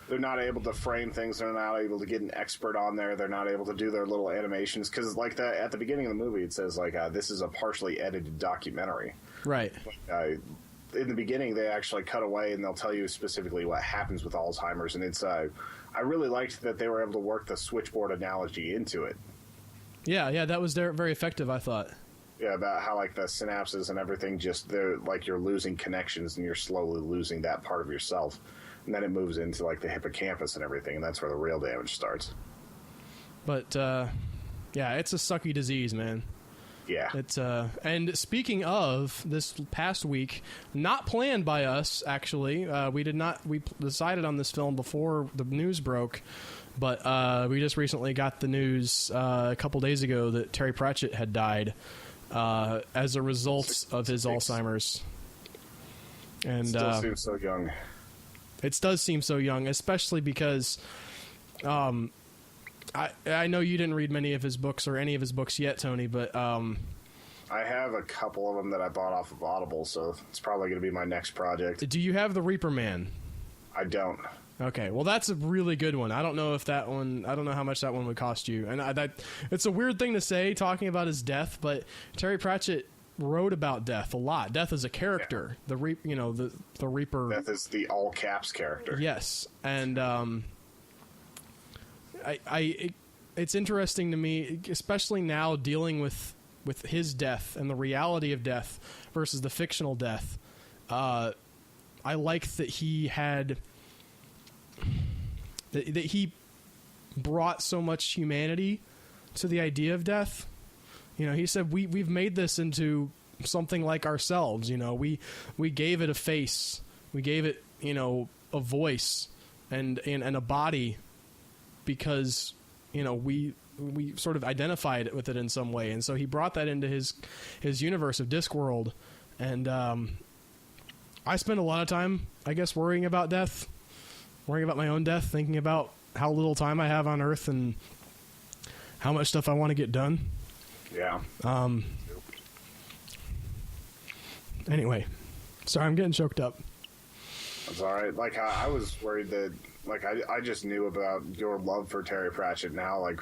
They're not able to frame things. They're not able to get an expert on there. They're not able to do their little animations. Because, like, at the beginning of the movie, it says, like, this is a partially edited documentary. Right. In the beginning, they actually cut away, and they'll tell you specifically what happens with Alzheimer's. And it's, I really liked that they were able to work the switchboard analogy into it. Yeah, that was very effective, I thought. Yeah, about how, like, the synapses and everything they're like, you're losing connections, and you're slowly losing that part of yourself. And then it moves into, like, the hippocampus and everything, and that's where the real damage starts. But, yeah, it's a sucky disease, man. Yeah. It's and speaking of this past week, not planned by us, actually. We decided on this film before the news broke, but we just recently got the news a couple days ago that Terry Pratchett had died as a result of his Alzheimer's. And still seems so young. It does seem so young, especially because I know you didn't read many of his books or any of his books yet, Tony, but I have a couple of them that I bought off of Audible, so it's probably going to be my next project. Do you have The Reaper Man? I don't. Okay, well, that's a really good one. I don't know how much that one would cost you. And it's a weird thing to say, talking about his death, but Terry Pratchett wrote about death a lot. Death is a character. Yeah. The Reaper. Death is the all caps character. Yes, and it's interesting to me, especially now dealing with his death and the reality of death versus the fictional death. I like that he had that he brought so much humanity to the idea of death. He said we've made this into something like ourselves. We gave it a face, we gave it a voice and a body because we sort of identified with it in some way, and so he brought that into his universe of Discworld. And I spend a lot of time, I guess, worrying about death, worrying about my own death, thinking about how little time I have on Earth and how much stuff I want to get done. Yeah. Anyway, sorry, I'm getting choked up. That's all right. Like, I was worried that, like, I just knew about your love for Terry Pratchett now. Like,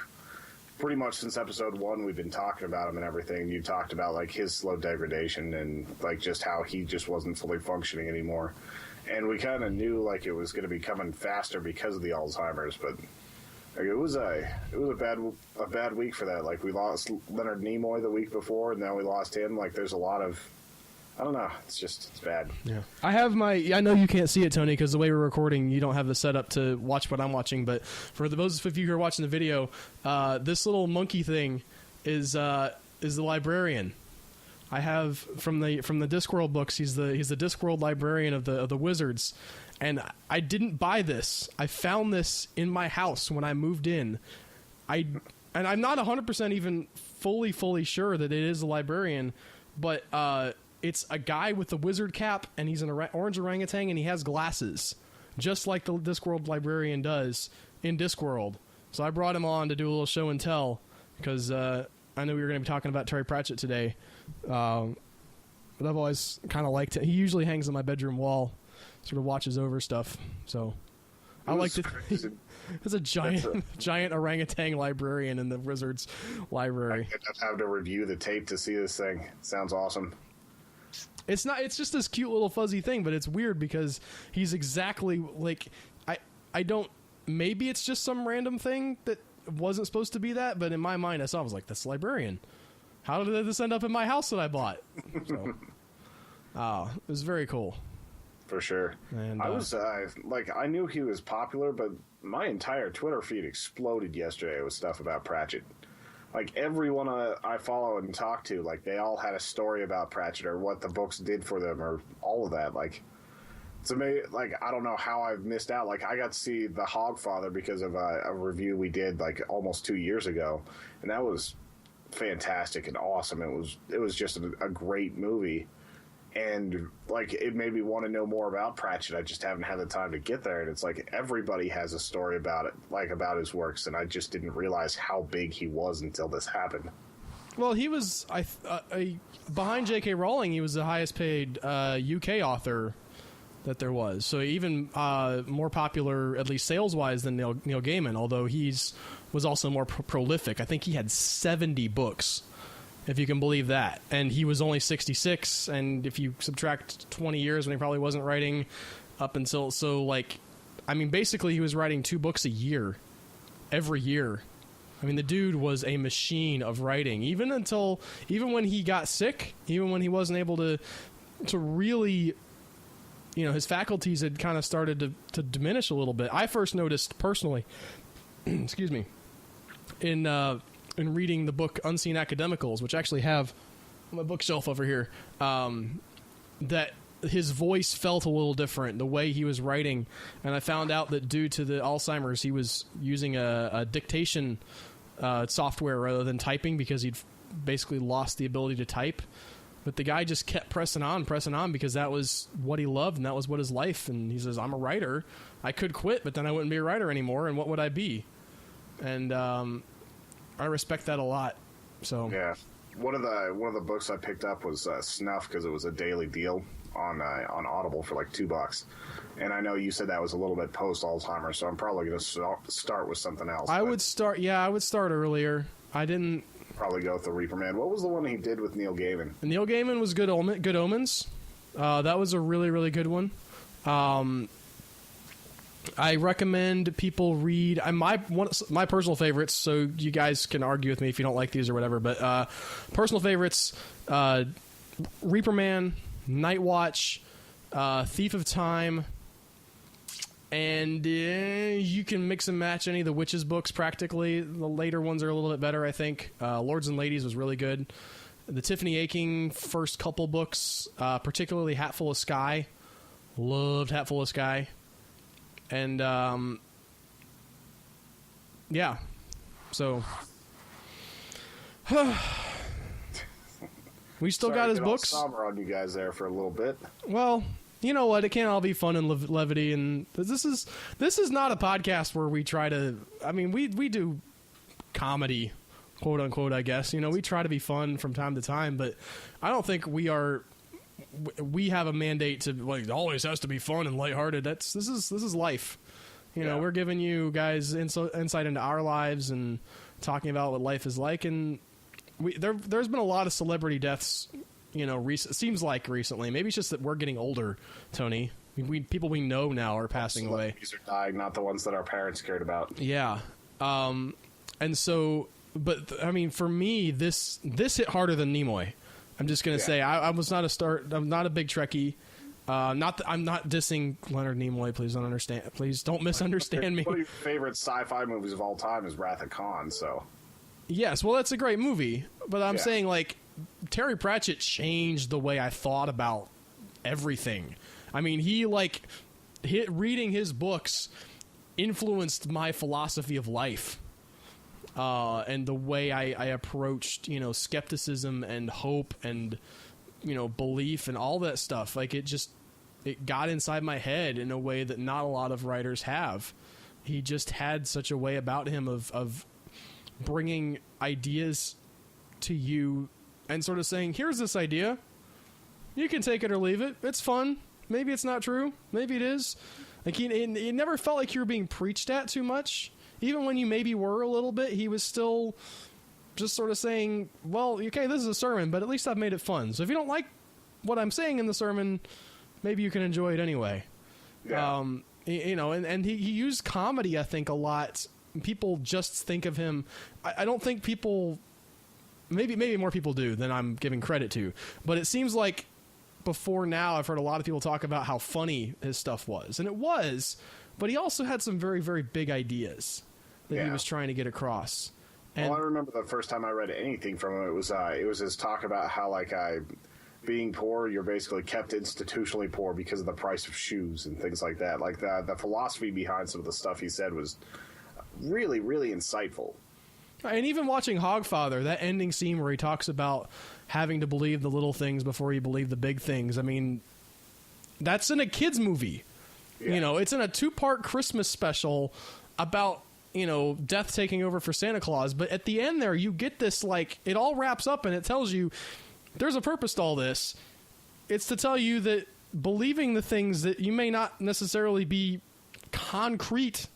pretty much since episode 1, we've been talking about him and everything. You talked about, like, his slow degradation and, like, just how he just wasn't fully functioning anymore. And we kind of knew, like, it was going to be coming faster because of the Alzheimer's, but like, it was a bad week for that. Like, we lost Leonard Nimoy the week before, and now we lost him. Like, there's a lot of, I don't know. It's bad. Yeah. I know you can't see it, Tony, because the way we're recording, you don't have the setup to watch what I'm watching. But for those of you who are watching the video, this little monkey thing is the librarian. I have from the Discworld books. He's the Discworld librarian of the Wizards, and I didn't buy this. I found this in my house when I moved in. And I'm not 100% even fully sure that it is a librarian, but it's a guy with a wizard cap, and he's an orange orangutan, and he has glasses, just like the Discworld librarian does in Discworld. So I brought him on to do a little show and tell, because I knew we were going to be talking about Terry Pratchett today. But I've always kind of liked it. He usually hangs on my bedroom wall, sort of watches over stuff. So I like it. There's a giant orangutan librarian in the Wizards library. I have to review the tape to see this thing. Sounds awesome. It's just this cute little fuzzy thing, but it's weird because he's exactly like I don't. Maybe it's just some random thing that wasn't supposed to be that, but in my mind, I was like, that's the librarian. How did this end up in my house that I bought? So, it was very cool. For sure. And I was I knew he was popular, but my entire Twitter feed exploded yesterday with stuff about Pratchett. Like, everyone I follow and talk to, like, they all had a story about Pratchett or what the books did for them or all of that. Like, It's amazing. Like, I don't know how I've missed out. Like, I got to see The Hogfather because of a review we did like almost 2 years ago, and that was fantastic and awesome. It was just a great movie, and like it made me want to know more about Pratchett. I just haven't had the time to get there, and it's like everybody has a story about it, like about his works, and I just didn't realize how big he was until this happened. Well, he was behind J.K. Rowling. He was the highest paid UK author that there was. So even more popular, at least sales wise, than Neil Gaiman. Although was also more prolific. I think he had 70 books, if you can believe that. And he was only 66. And if you subtract 20 years when he probably wasn't writing up until basically he was writing 2 books a year, every year. I mean, the dude was a machine of writing, even when he got sick, even when he wasn't able to really, his faculties had kind of started to diminish a little bit. I first noticed personally, excuse me, in reading the book Unseen Academicals, which I actually have on my bookshelf over here, that his voice felt a little different, the way he was writing. And I found out that due to the Alzheimer's, he was using a dictation software rather than typing because he'd basically lost the ability to type. But the guy just kept pressing on because that was what he loved and that was what his life. And he says, I'm a writer. I could quit, but then I wouldn't be a writer anymore. And what would I be? And I respect that a lot. So yeah, one of the books I picked up was Snuff because it was a daily deal on Audible for like $2. And I know you said that was a little bit post Alzheimer's, so I'm probably going to start with something else. I would start earlier. I didn't probably go with the Reaper Man. What was the one he did with Neil Gaiman? Neil Gaiman was Good Omens. That was a really, really good one. I recommend people read my personal favorites, so you guys can argue with me if you don't like these or whatever, but personal favorites, Reaper Man, Night Watch, Thief of Time, and you can mix and match any of the Witches books practically. The later ones are a little bit better, I think. Lords and Ladies was really good. The Tiffany Aching first couple books, particularly Hatful of Sky. Loved Hatful of Sky. And, yeah. So, we still got his books. Somber on you guys there for a little bit. Well, you know what? It can't all be fun and levity. And this is not a podcast where we try to, I mean, we do comedy, quote unquote, I guess. We try to be fun from time to time, but I don't think we have a mandate to, like, it always has to be fun and lighthearted. This is life. We're giving you guys insight into our lives and talking about what life is like. And there's been a lot of celebrity deaths, seems like recently. Maybe it's just that we're getting older, Tony. People we know now are passing away. Celebrities are dying, not the ones that our parents cared about. Yeah. And so, but I mean, for me, this hit harder than Nimoy. I'm just gonna say I'm not a big Trekkie. I'm not dissing Leonard Nimoy. Please don't understand. Please don't misunderstand me. One of your favorite sci-fi movies of all time is Wrath of Khan. So yes, well, that's a great movie. But I'm saying, like, Terry Pratchett changed the way I thought about everything. I mean, reading his books influenced my philosophy of life. And the way I approached, skepticism and hope and, belief and all that stuff. Like, it got inside my head in a way that not a lot of writers have. He just had such a way about him of bringing ideas to you and sort of saying, here's this idea. You can take it or leave it. It's fun. Maybe it's not true. Maybe it is. Like, he never felt like you were being preached at too much. Even when you maybe were a little bit, he was still just sort of saying, well, okay, this is a sermon, but at least I've made it fun. So if you don't like what I'm saying in the sermon, maybe you can enjoy it anyway. Yeah. And he used comedy, I think, a lot. People just think of him. I don't think people, maybe more people do than I'm giving credit to, but it seems like before now I've heard a lot of people talk about how funny his stuff was. And it was, but he also had some very, very big ideas that he was trying to get across. And I remember the first time I read anything from him, it was his talk about how, like, being poor, you're basically kept institutionally poor because of the price of shoes and things like that. Like the philosophy behind some of the stuff he said was really, really insightful. And even watching Hogfather, that ending scene where he talks about having to believe the little things before you believe the big things. I mean, that's in a kid's movie. Yeah. You know, it's in a 2-part Christmas special about, you know, death taking over for Santa Claus. But at the end there, you get this, like, it all wraps up and it tells you there's a purpose to all this. It's to tell you that believing the things that you may not necessarily be concrete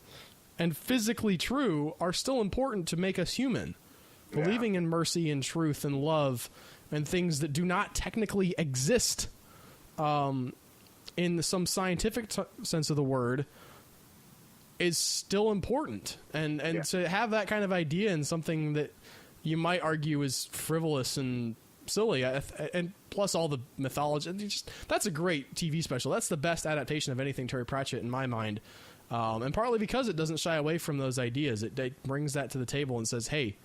and physically true are still important to make us human. Yeah. Believing in mercy and truth and love and things that do not technically exist in some scientific sense of the word is still important. And yeah. To have that kind of idea in something that you might argue is frivolous and silly, and plus all the mythology, that's a great TV special. That's the best adaptation of anything Terry Pratchett in my mind. And partly because it doesn't shy away from those ideas. It brings that to the table and says, hey,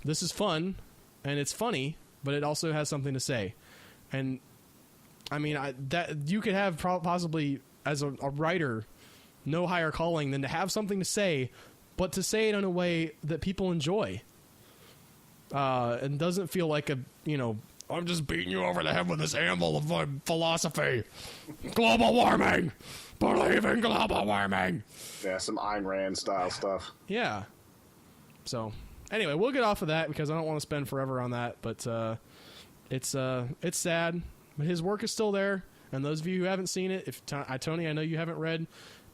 this is fun and it's funny, but it also has something to say. And I mean, that you could have possibly as a writer no higher calling than to have something to say, but to say it in a way that people enjoy. And doesn't feel like I'm just beating you over the head with this anvil of philosophy. Global warming! Believe in global warming! Yeah, some Ayn Rand style stuff. Yeah. So, anyway, we'll get off of that because I don't want to spend forever on that, but it's sad. But his work is still there, and those of you who haven't seen it, Tony, I know you haven't read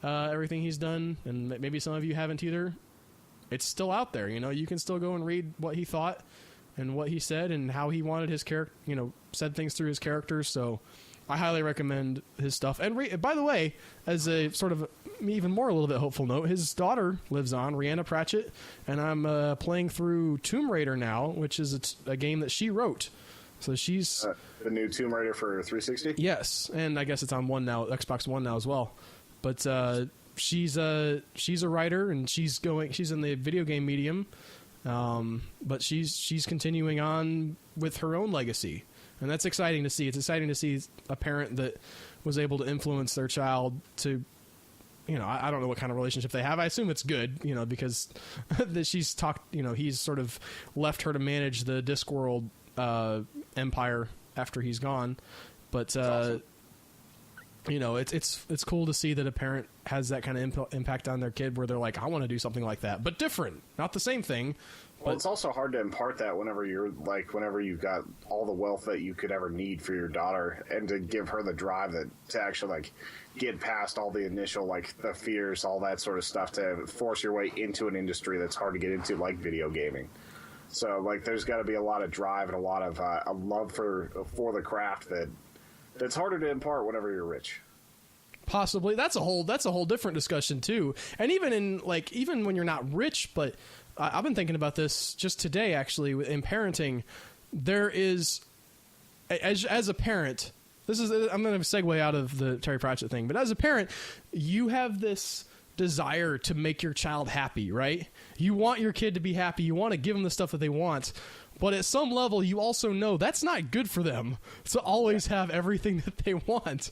everything he's done, and maybe some of you haven't either. It's still out there. You know, you can still go and read what he thought and what he said and how he wanted his character, said things through his characters. So I highly recommend his stuff. And by the way, as a sort of even more a little bit hopeful note, his daughter lives on, Rhianna Pratchett, and I'm playing through Tomb Raider now, which is a game that she wrote. So she's the new Tomb Raider for 360. Yes, and I guess it's on Xbox One now as well. But she's a writer, and she's in the video game medium, but she's continuing on with her own legacy, and that's exciting to see. It's exciting to see a parent that was able to influence their child to, I don't know what kind of relationship they have. I assume it's good, because that she's talked, he's sort of left her to manage the Discworld empire after he's gone, but awesome. It's cool to see that a parent has that kind of impact on their kid where they're like, I want to do something like that, but different, not the same thing. Well, it's also hard to impart that whenever you've got all the wealth that you could ever need for your daughter, and to give her the drive to actually get past all the initial the fears, all that sort of stuff, to force your way into an industry that's hard to get into, like video gaming. So there's got to be a lot of drive and a lot of a love for the craft that's harder to impart whenever you're rich. Possibly. That's a whole different discussion too. And even even when you're not rich, but I've been thinking about this just today actually in parenting. There is, as a parent, I'm going to segue out of the Terry Pratchett thing, but as a parent, you have this desire to make your child happy, right? You want your kid to be happy. You want to give them the stuff that they want. But at some level, you also know that's not good for them to always have everything that they want.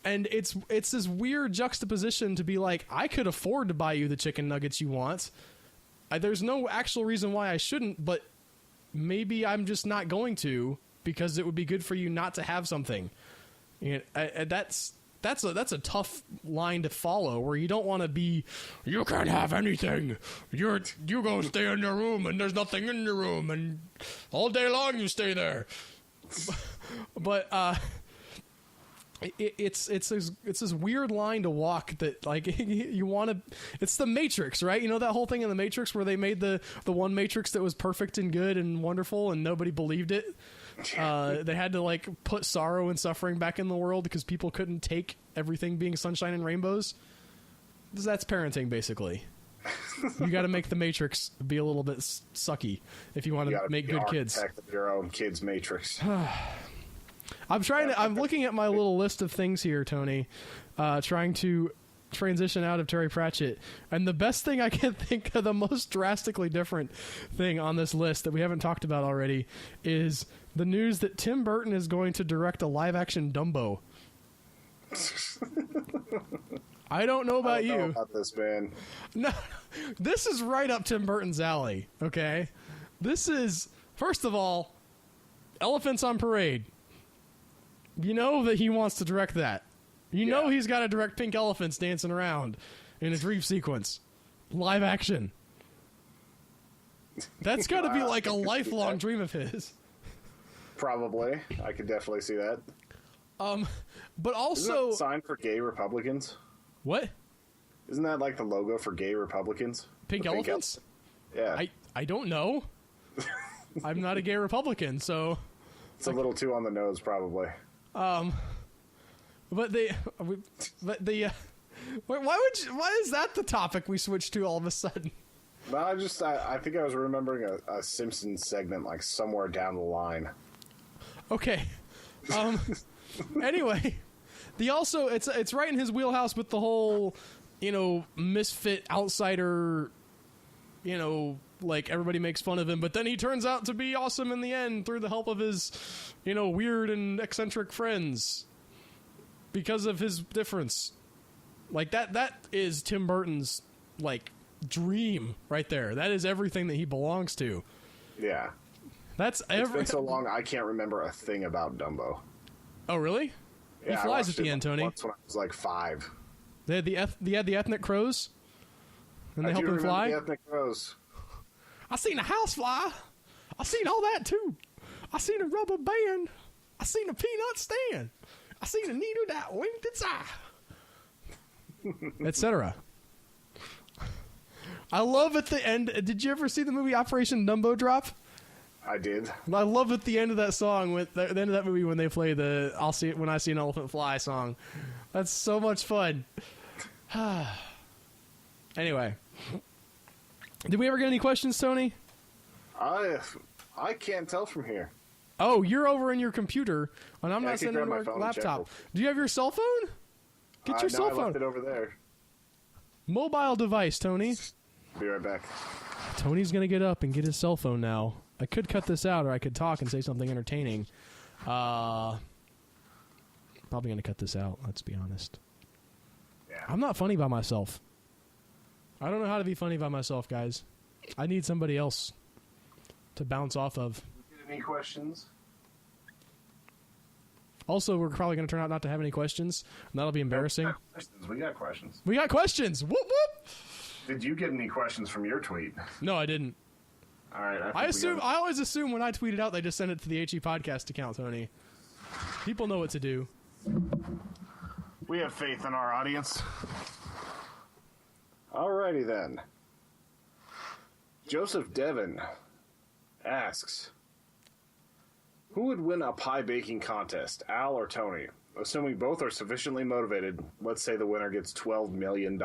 And it's this weird juxtaposition to be like, I could afford to buy you the chicken nuggets you want. There's no actual reason why I shouldn't, but maybe I'm just not going to because it would be good for you not to have something. That's a tough line to follow, where you don't want to be, you can't have anything. You go stay in your room and there's nothing in your room and all day long you stay there. But it's this weird line to walk that you want to. It's the Matrix, right? You know that whole thing in the Matrix where they made the one Matrix that was perfect and good and wonderful and nobody believed it. They had to put sorrow and suffering back in the world because people couldn't take everything being sunshine and rainbows. That's parenting, basically. You got to make the Matrix be a little bit sucky if you want to make good kids. Architect of your own kid's Matrix. I'm looking at my little list of things here, Tony, trying to transition out of Terry Pratchett. And the best thing I can think of, the most drastically different thing on this list that we haven't talked about already, is the news that Tim Burton is going to direct a live-action Dumbo. I don't know about I don't you. know about this, man. No, this is right up Tim Burton's alley, okay? This is, first of all, Elephants on Parade. You know that he wants to direct that. You know he's got to direct pink elephants dancing around in a dream sequence. Live action. That's got to be like a lifelong dream of his. Probably. I could definitely see that. But also... Isn't that sign for gay Republicans? What? Isn't that like the logo for gay Republicans? Pink elephants? Yeah. I don't know. I'm not a gay Republican, so... It's a little too on the nose, probably. But why is that the topic we switched to all of a sudden? No, I think I was remembering a Simpsons segment like somewhere down the line. Okay. Anyway, it's right in his wheelhouse with the whole, misfit outsider, like everybody makes fun of him, but then he turns out to be awesome in the end through the help of his, weird and eccentric friends because of his difference. Like that is Tim Burton's like dream right there. That is everything that he belongs to. Yeah. It's been so long I can't remember a thing about Dumbo. Oh, really? Yeah, he flies at the end, Tony. Once when I was like 5. They had the ethnic crows, and they help him fly. The ethnic crows. I seen a housefly. I seen all that too. I seen a rubber band. I seen a peanut stand. I seen a needle that winked its eye, etc. I love at the end. Did you ever see the movie Operation Dumbo Drop? I did. I love at the end of that song, with the end of that movie, when they play the "I'll see it when I see an elephant fly" song. That's so much fun. Anyway, did we ever get any questions, Tony? I can't tell from here. Oh, you're over in your computer, and I'm not sending my our phone and laptop. check. Do you have your cell phone? Get your cell I phone. left it over there. Mobile device, Tony. Be right back. Tony's gonna get up and get his cell phone now. I could cut this out, or I could talk and say something entertaining. Probably gonna cut this out. Let's be honest. Yeah. I'm not funny by myself. I don't know how to be funny by myself, guys. I need somebody else to bounce off of. Any questions? Also, we're probably going to turn out not to have any questions, and that'll be embarrassing. We got questions. We got questions! Whoop, whoop! Did you get any questions from your tweet? No, I didn't. All right. I always assume when I tweet it out, they just send it to the HE Podcast account, Tony. People know what to do. We have faith in our audience. Alrighty then. Joseph Devon asks, who would win a pie baking contest, Al or Tony? Assuming both are sufficiently motivated, let's say the winner gets $12 million.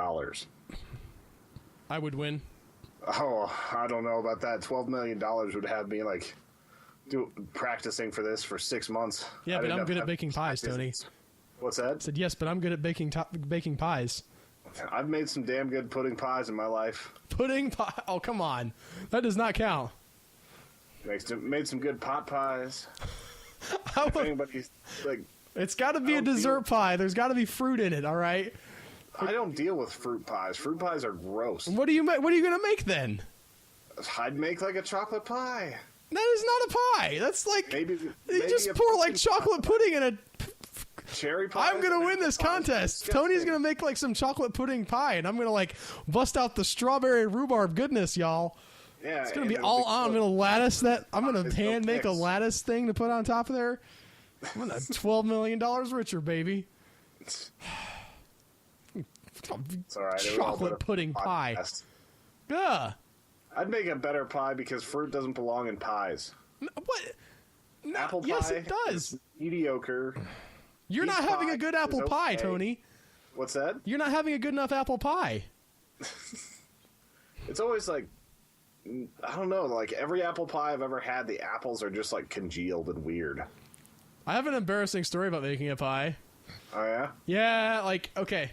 I would win. Oh, I don't know about that. $12 million would have me practicing for this for 6 months. Yeah, but I'm good at baking pies, Tony. What's that? I said yes, but I'm good at baking pies. I've made some damn good pudding pies in my life. Pudding pie? Oh, come on. That does not count. Made some good pot pies. If anybody's like, it's got to be a dessert pie. There's got to be fruit in it, all right? I don't deal with fruit pies. Fruit pies are gross. What are you going to make then? I'd make like a chocolate pie. That is not a pie. That's like maybe you just pour like chocolate pudding in a cherry pie. I'm going to win this contest. Tony's going to make like some chocolate pudding pie, and I'm going to like bust out the strawberry rhubarb goodness, y'all. Yeah, it's going to be all on. I'm going to lattice that. I'm going to hand make a lattice thing to put on top of there. I'm going to $12 million richer, baby. It's all right. Chocolate pudding pie. Yeah. I'd make a better pie because fruit doesn't belong in pies. What? No, apple pie. Yes, it does. Mediocre. You're not having a good apple pie, Tony. What's that? You're not having a good enough apple pie. It's always like, I don't know, like every apple pie I've ever had, the apples are just like congealed and weird. I have an embarrassing story about making a pie. Oh, yeah? Yeah, like, okay.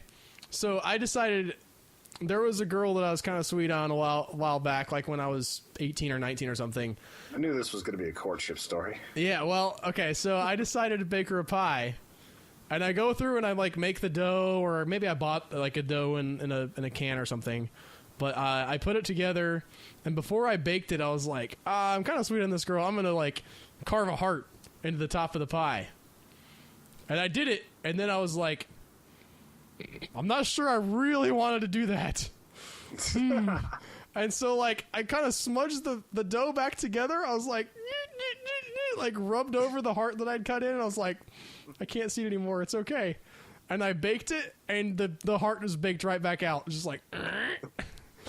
So I decided there was a girl that I was kind of sweet on a while back, like when I was 18 or 19 or something. I knew this was going to be a courtship story. Yeah, well, okay, so I decided to bake her a pie. And I go through and I like make the dough, or maybe I bought like a dough in a can or something. But I put it together, and before I baked it, I was like, I'm kind of sweet on this girl. I'm gonna like carve a heart into the top of the pie. And I did it, and then I was like, I'm not sure I really wanted to do that. And so like I kind of smudged the dough back together. I was like rubbed over the heart that I'd cut in, and I was like, I can't see it anymore. It's okay. And I baked it, and the heart was baked right back out. It was just like...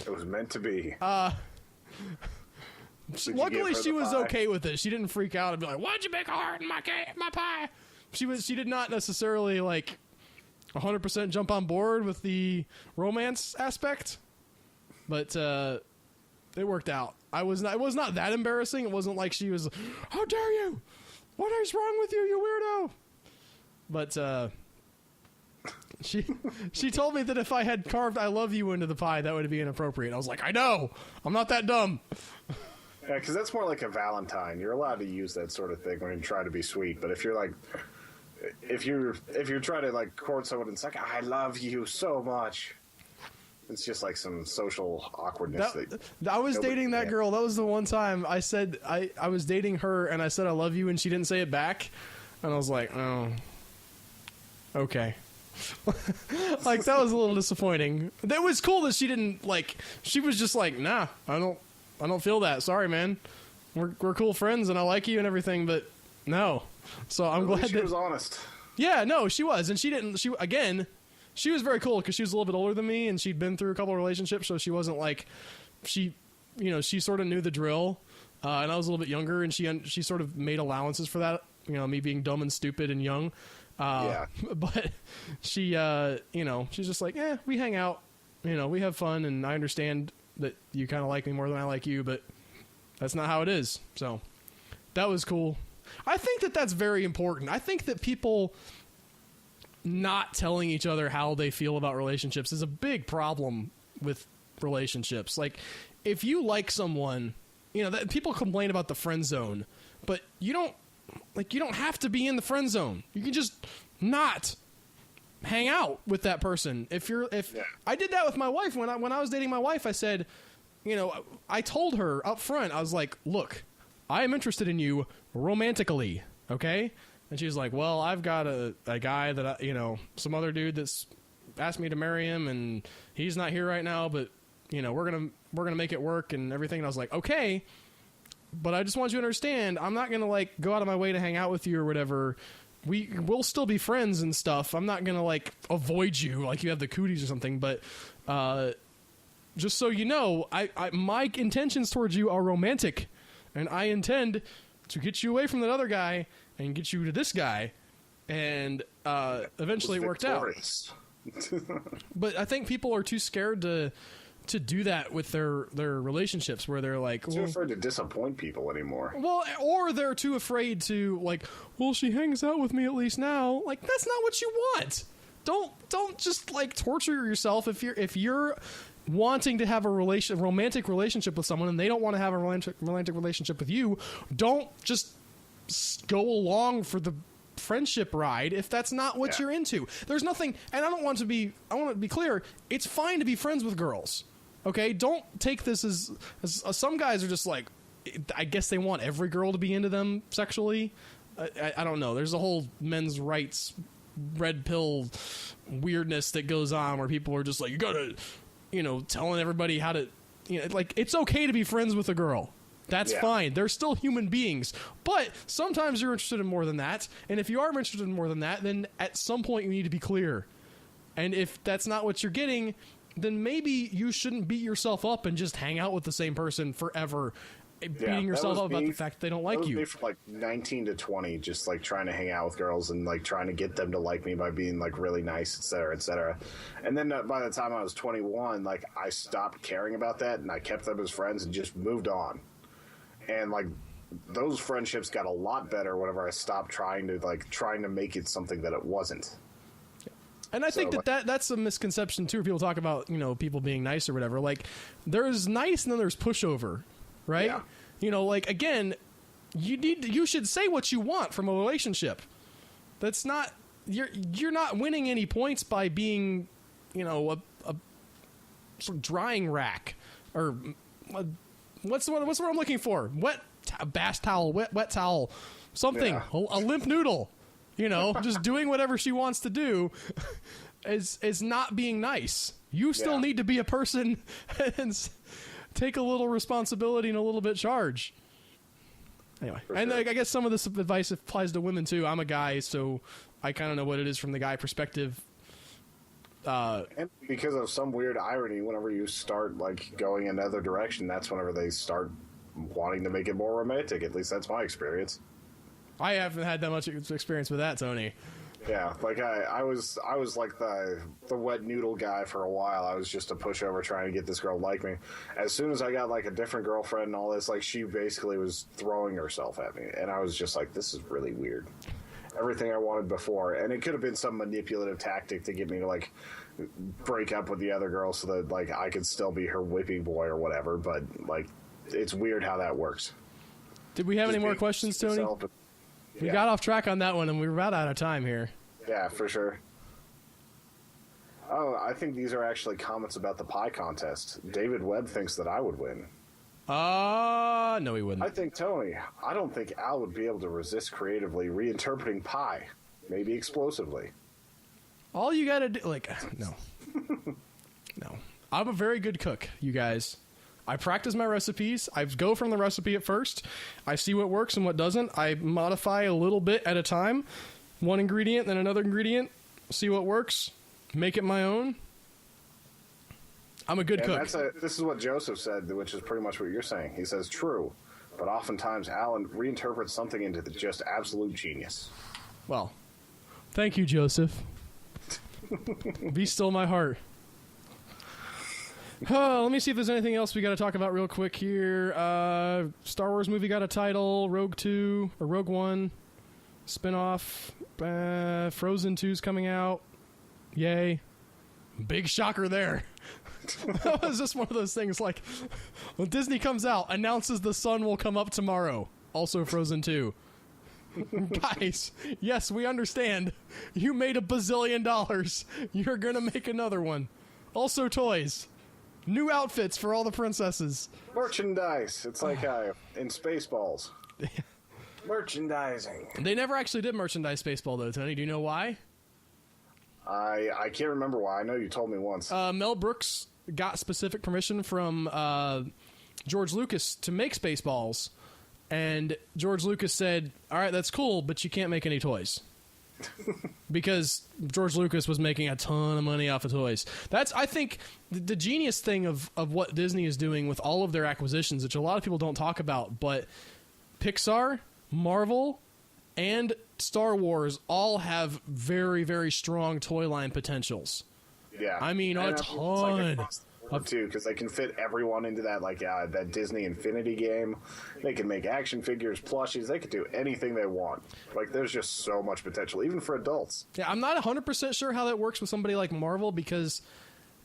It was meant to be. Luckily, she was okay with it. She didn't freak out and be like, why'd you bake a heart in my pie? She did not necessarily, like, 100% jump on board with the romance aspect. But it worked out. It was not that embarrassing. It wasn't like she was, how dare you? What is wrong with you, you weirdo? But she told me that if I had carved "I love you" into the pie, that would be inappropriate. I was like, I know, I'm not that dumb. Yeah, because that's more like a Valentine. You're allowed to use that sort of thing when you try to be sweet. But if you're like, if you're trying to like court someone and it's like, I love you so much, it's just like some social awkwardness. I was dating that girl. That was the one time I said I was dating her, and I said I love you, and she didn't say it back, and I was like, oh. Okay. Like, that was a little disappointing. That was cool that she didn't, like, she was just like, nah, I don't feel that. Sorry, man. We're cool friends and I like you and everything, but no. So I'm glad that she was honest. Yeah, no, she was. And she was very cool because she was a little bit older than me and she'd been through a couple of relationships, so she wasn't like, she sort of knew the drill. And I was a little bit younger, and she sort of made allowances for that, me being dumb and stupid and young. Yeah. But she, she's just like, we hang out, we have fun, and I understand that you kind of like me more than I like you, but that's not how it is. So that was cool. I think that that's very important. I think that people not telling each other how they feel about relationships is a big problem with relationships. Like, if you like someone, that people complain about the friend zone, but you don't have to be in the friend zone. You can just not hang out with that person. I did that with my wife when I was dating my wife. I said, I told her up front, I was like, look, I am interested in you romantically. Okay. And she was like, well, I've got a guy that some other dude that's asked me to marry him, and he's not here right now, but we're going to make it work and everything. And I was like, okay, but I just want you to understand, I'm not going to like go out of my way to hang out with you or whatever. We'll still be friends and stuff. I'm not going to like avoid you like you have the cooties or something, but just so you know, my intentions towards you are romantic, and I intend to get you away from that other guy and get you to this guy. And eventually it worked out. But I think people are too scared to do that with their relationships, where they're like, too afraid to disappoint people anymore. Well, or they're too afraid to like, well, she hangs out with me at least now. Like, that's not what you want. Don't just like torture yourself if you're wanting to have a romantic relationship with someone and they don't want to have a romantic relationship with you. Don't just go along for the friendship ride if that's not what you're into. There's nothing, and I want to be clear, it's fine to be friends with girls. Okay, don't take this as some guys are just like, I guess they want every girl to be into them sexually. I don't know. There's a whole men's rights red pill weirdness that goes on where people are just like, you gotta, telling everybody how to, like, it's okay to be friends with a girl. That's fine. They're still human beings. But sometimes you're interested in more than that. And if you are interested in more than that, then at some point you need to be clear. And if that's not what you're getting, then maybe you shouldn't beat yourself up and just hang out with the same person forever, beating yourself up about the fact that they don't like you. That was me from like 19 to 20, just like trying to hang out with girls and like trying to get them to like me by being like really nice, et cetera, et cetera. And then by the time I was 21, like I stopped caring about that and I kept them as friends and just moved on. And like those friendships got a lot better whenever I stopped trying to make it something that it wasn't. And I think that's a misconception too. People talk about, people being nice or whatever. Like, there's nice and then there's pushover, right? Yeah. Again, you should say what you want from a relationship. That's not you're not winning any points by being, a sort of drying rack or what's the word I'm looking for? Bath towel, wet towel, something, a limp noodle. Just doing whatever she wants to do is not being nice. You still need to be a person and take a little responsibility and a little bit charge. Anyway, and I guess some of this advice applies to women too. I'm a guy, so I kind of know what it is from the guy perspective. And because of some weird irony, whenever you start going another direction, that's whenever they start wanting to make it more romantic. At least that's my experience. I haven't had that much experience with that, Tony. Yeah, I was like the wet noodle guy for a while. I was just a pushover trying to get this girl to like me. As soon as I got a different girlfriend and all this, she basically was throwing herself at me, and I was just like, this is really weird. Everything I wanted before, and it could have been some manipulative tactic to get me to break up with the other girl so that I could still be her whipping boy or whatever. But it's weird how that works. Did we have any more questions, Tony? We got off track on that one, and we were about out of time here. Yeah, for sure. Oh, I think these are actually comments about the pie contest. David Webb thinks that I would win. No, he wouldn't. I think Tony. I don't think Al would be able to resist creatively reinterpreting pie, maybe explosively. All you gotta do, no. No. I'm a very good cook, you guys. I practice my recipes. I go from the recipe at first. I see what works and what doesn't. I modify a little bit at a time. One ingredient, then another ingredient. See what works. Make it my own. I'm a good cook. This is what Joseph said, which is pretty much what you're saying. He says, true, but oftentimes Alan reinterprets something into just absolute genius. Well, thank you, Joseph. Be still my heart. Let me see if there's anything else we got to talk about real quick here. Star Wars movie got a title. Rogue 2 or Rogue One spinoff. Frozen 2's coming out. Yay! Big shocker there. That was just one of those things when Disney comes out, announces the sun will come up tomorrow. Also Frozen 2. Guys, yes, we understand. You made $1 bazillion. You're gonna make another one. Also toys. New outfits for all the princesses. Merchandise. It's in Spaceballs. Merchandising. They never actually did merchandise Spaceball, though, Tony. Do you know why? I can't remember why. I know you told me once. Mel Brooks got specific permission from George Lucas to make Spaceballs, and George Lucas said, all right, that's cool, but you can't make any toys. Because George Lucas was making a ton of money off of toys. That's, I think, the genius thing of what Disney is doing with all of their acquisitions, which a lot of people don't talk about, but Pixar, Marvel, and Star Wars all have very, very strong toy line potentials. Yeah. I mean, a ton. Too, because they can fit everyone into that that Disney Infinity game. They can make action figures, plushies. They could do anything they want. There's just so much potential, even for adults. Yeah, I'm not 100% sure how that works with somebody like Marvel, because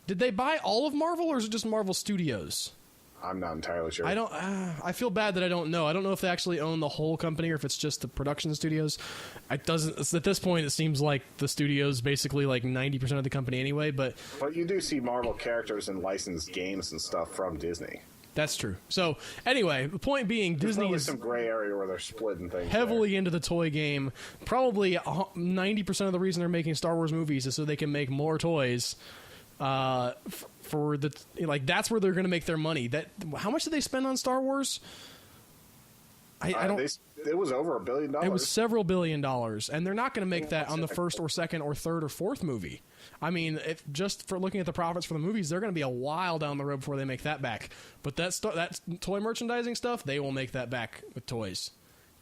did they buy all of Marvel, or is it just Marvel Studios? I'm not entirely sure. I feel bad that I don't know. I don't know if they actually own the whole company or if it's just the production studios. At this point, it seems like the studio's basically 90% of the company anyway. But you do see Marvel characters in licensed games and stuff from Disney. That's true. So anyway, the point being, Disney is some gray area where they're splitting things heavily into the toy game. Probably 90% of the reason they're making Star Wars movies is so they can make more toys. For the that's where they're going to make their money. How much did they spend on Star Wars? I don't. It was over $1 billion. It was several $1 billion, and they're not going to make that on the first or second or third or fourth movie. I mean, if just for looking at the profits for the movies, they're going to be a while down the road before they make that back. But that toy merchandising stuff, they will make that back with toys.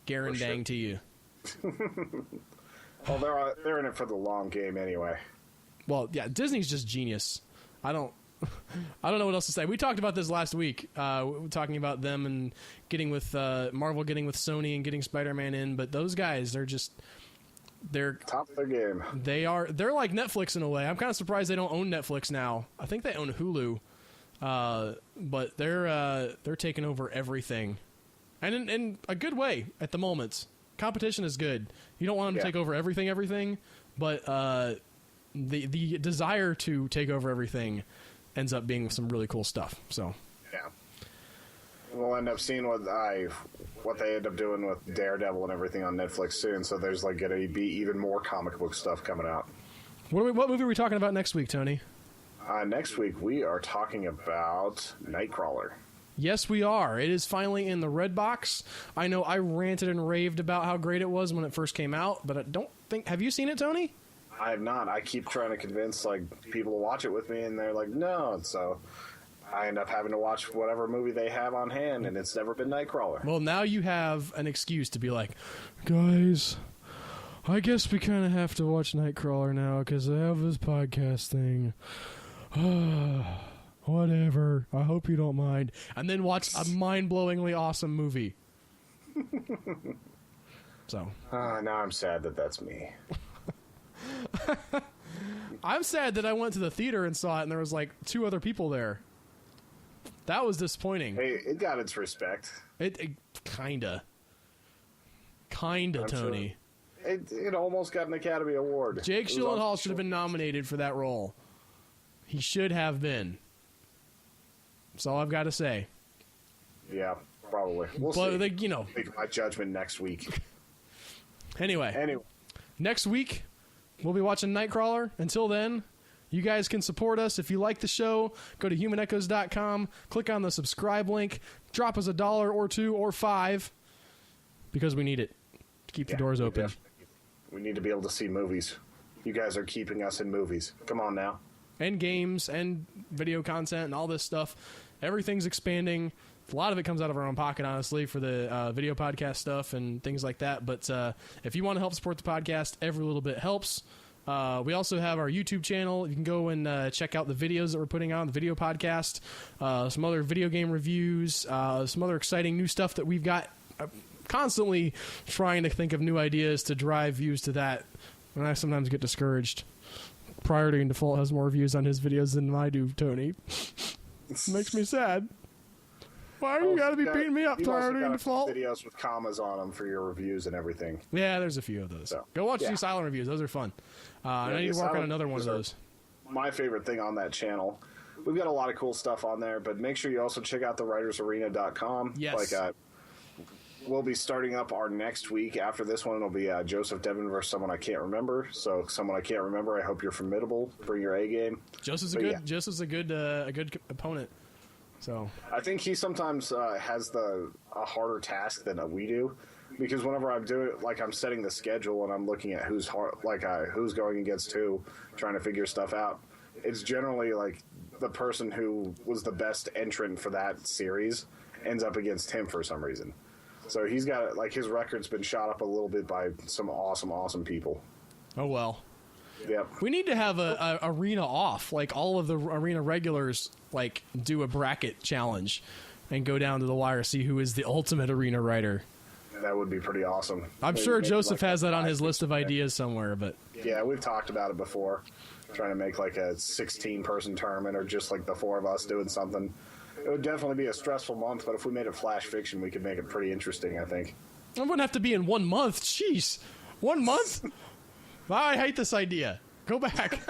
Guaranteeing to you. Well, they're in it for the long game anyway. Well, yeah, Disney's just genius. I don't know what else to say. We talked about this last week, talking about them and getting with Marvel, getting with Sony, and getting Spider-Man in. But those guys, They're top of their game. They're like Netflix in a way. I'm kind of surprised they don't own Netflix now. I think they own Hulu, but they're taking over everything, and in a good way at the moment. Competition is good. You don't want them to take over everything, but the desire to take over everything ends up being some really cool stuff. So yeah, we'll end up seeing what they end up doing with Daredevil and everything on Netflix soon. So there's like going to be even more comic book stuff coming out. What movie are we talking about next week, Tony? Next week we are talking about Nightcrawler. Yes, we are. It is finally in the red box. I know I ranted and raved about how great it was when it first came out, but I don't think... Have you seen it, Tony? I have not. I keep trying to convince like people to watch it with me, and they're like, no. And so I end up having to watch whatever movie they have on hand, and it's never been Nightcrawler. Well, now you have an excuse to be like, guys, I guess we kind of have to watch Nightcrawler now because I have this podcast thing. Whatever. I hope you don't mind. And then watch a mind-blowingly awesome movie. So. Now I'm sad that that's me. I'm sad that I went to the theater and saw it and there was like 2 other people there. That was disappointing. Hey, it got its respect. It kinda, Tony. Sure. It almost got an Academy Award. Jake Gyllenhaal should have been nominated for that role. He should have been. That's all I've got to say. Yeah, probably. We'll but see. Make my judgment next week. Anyway, next week we'll be watching Nightcrawler. Until then, you guys can support us. If you like the show, go to humanechoes.com, click on the subscribe link, drop us $1 or $2 or $5 because we need it to keep the doors open. We need to be able to see movies. You guys are keeping us in movies. Come on now. And games and video content and all this stuff. Everything's expanding. A lot of it comes out of our own pocket, honestly, for the video podcast stuff and things like that. But if you want to help support the podcast, every little bit helps. We also have our YouTube channel. You can go and check out the videos that we're putting on, the video podcast, some other video game reviews, some other exciting new stuff that we've got. Constantly trying to think of new ideas to drive views to that. And I sometimes get discouraged. Priority and Default has more views on his videos than I do, Tony. Makes me sad. Why you gotta be beating me up, Priority and Default? Videos with commas on them for your reviews and everything. Yeah, there's a few of those. So, go watch the silent reviews; those are fun. And I need to work on another one of those. My favorite thing on that channel. We've got a lot of cool stuff on there, but make sure you also check out the writersarena.com. Yes. We'll be starting up our next week. After this one, it'll be Joseph Devin versus someone I can't remember. So, someone I can't remember, I hope you're formidable. Bring your A game. Joseph's a good opponent. So I think he sometimes has a harder task than we do, because whenever I'm doing I'm setting the schedule and I'm looking at who's who's going against who, trying to figure stuff out. It's generally the person who was the best entrant for that series ends up against him for some reason. So he's got his record's been shot up a little bit by some awesome people. Oh well. Yep. We need to have a arena off, all of the arena regulars do a bracket challenge and go down to the wire, see who is the ultimate arena writer. That would be pretty awesome. I'm sure Joseph has that on his list of ideas somewhere, but yeah, we've talked about it before. Trying to make a 16-person tournament, or just the 4 of us doing something. It would definitely be a stressful month, but if we made it Flash Fiction, we could make it pretty interesting, I think. It wouldn't have to be in 1 month. Jeez. 1 month? I hate this idea. Go back.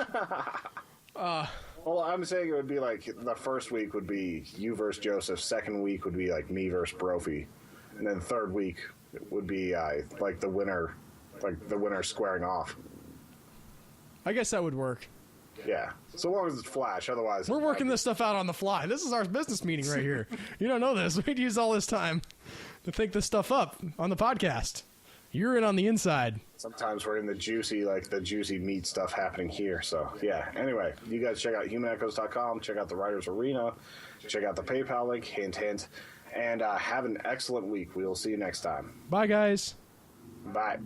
Well, I'm saying it would be the first week would be you versus Joseph. Second week would be me versus Brophy. And then third week would be the winner squaring off. I guess that would work. Yeah. So long as it's Flash, otherwise... We're working this stuff out on the fly. This is our business meeting right here. You don't know this. We'd use all this time to think this stuff up on the podcast. You're in on the inside. Sometimes we're in the juicy meat stuff happening here. So, yeah. Anyway, you guys check out humanechoes.com. Check out the Writers Arena. Check out the PayPal link. Hint, hint. And have an excellent week. We will see you next time. Bye, guys. Bye.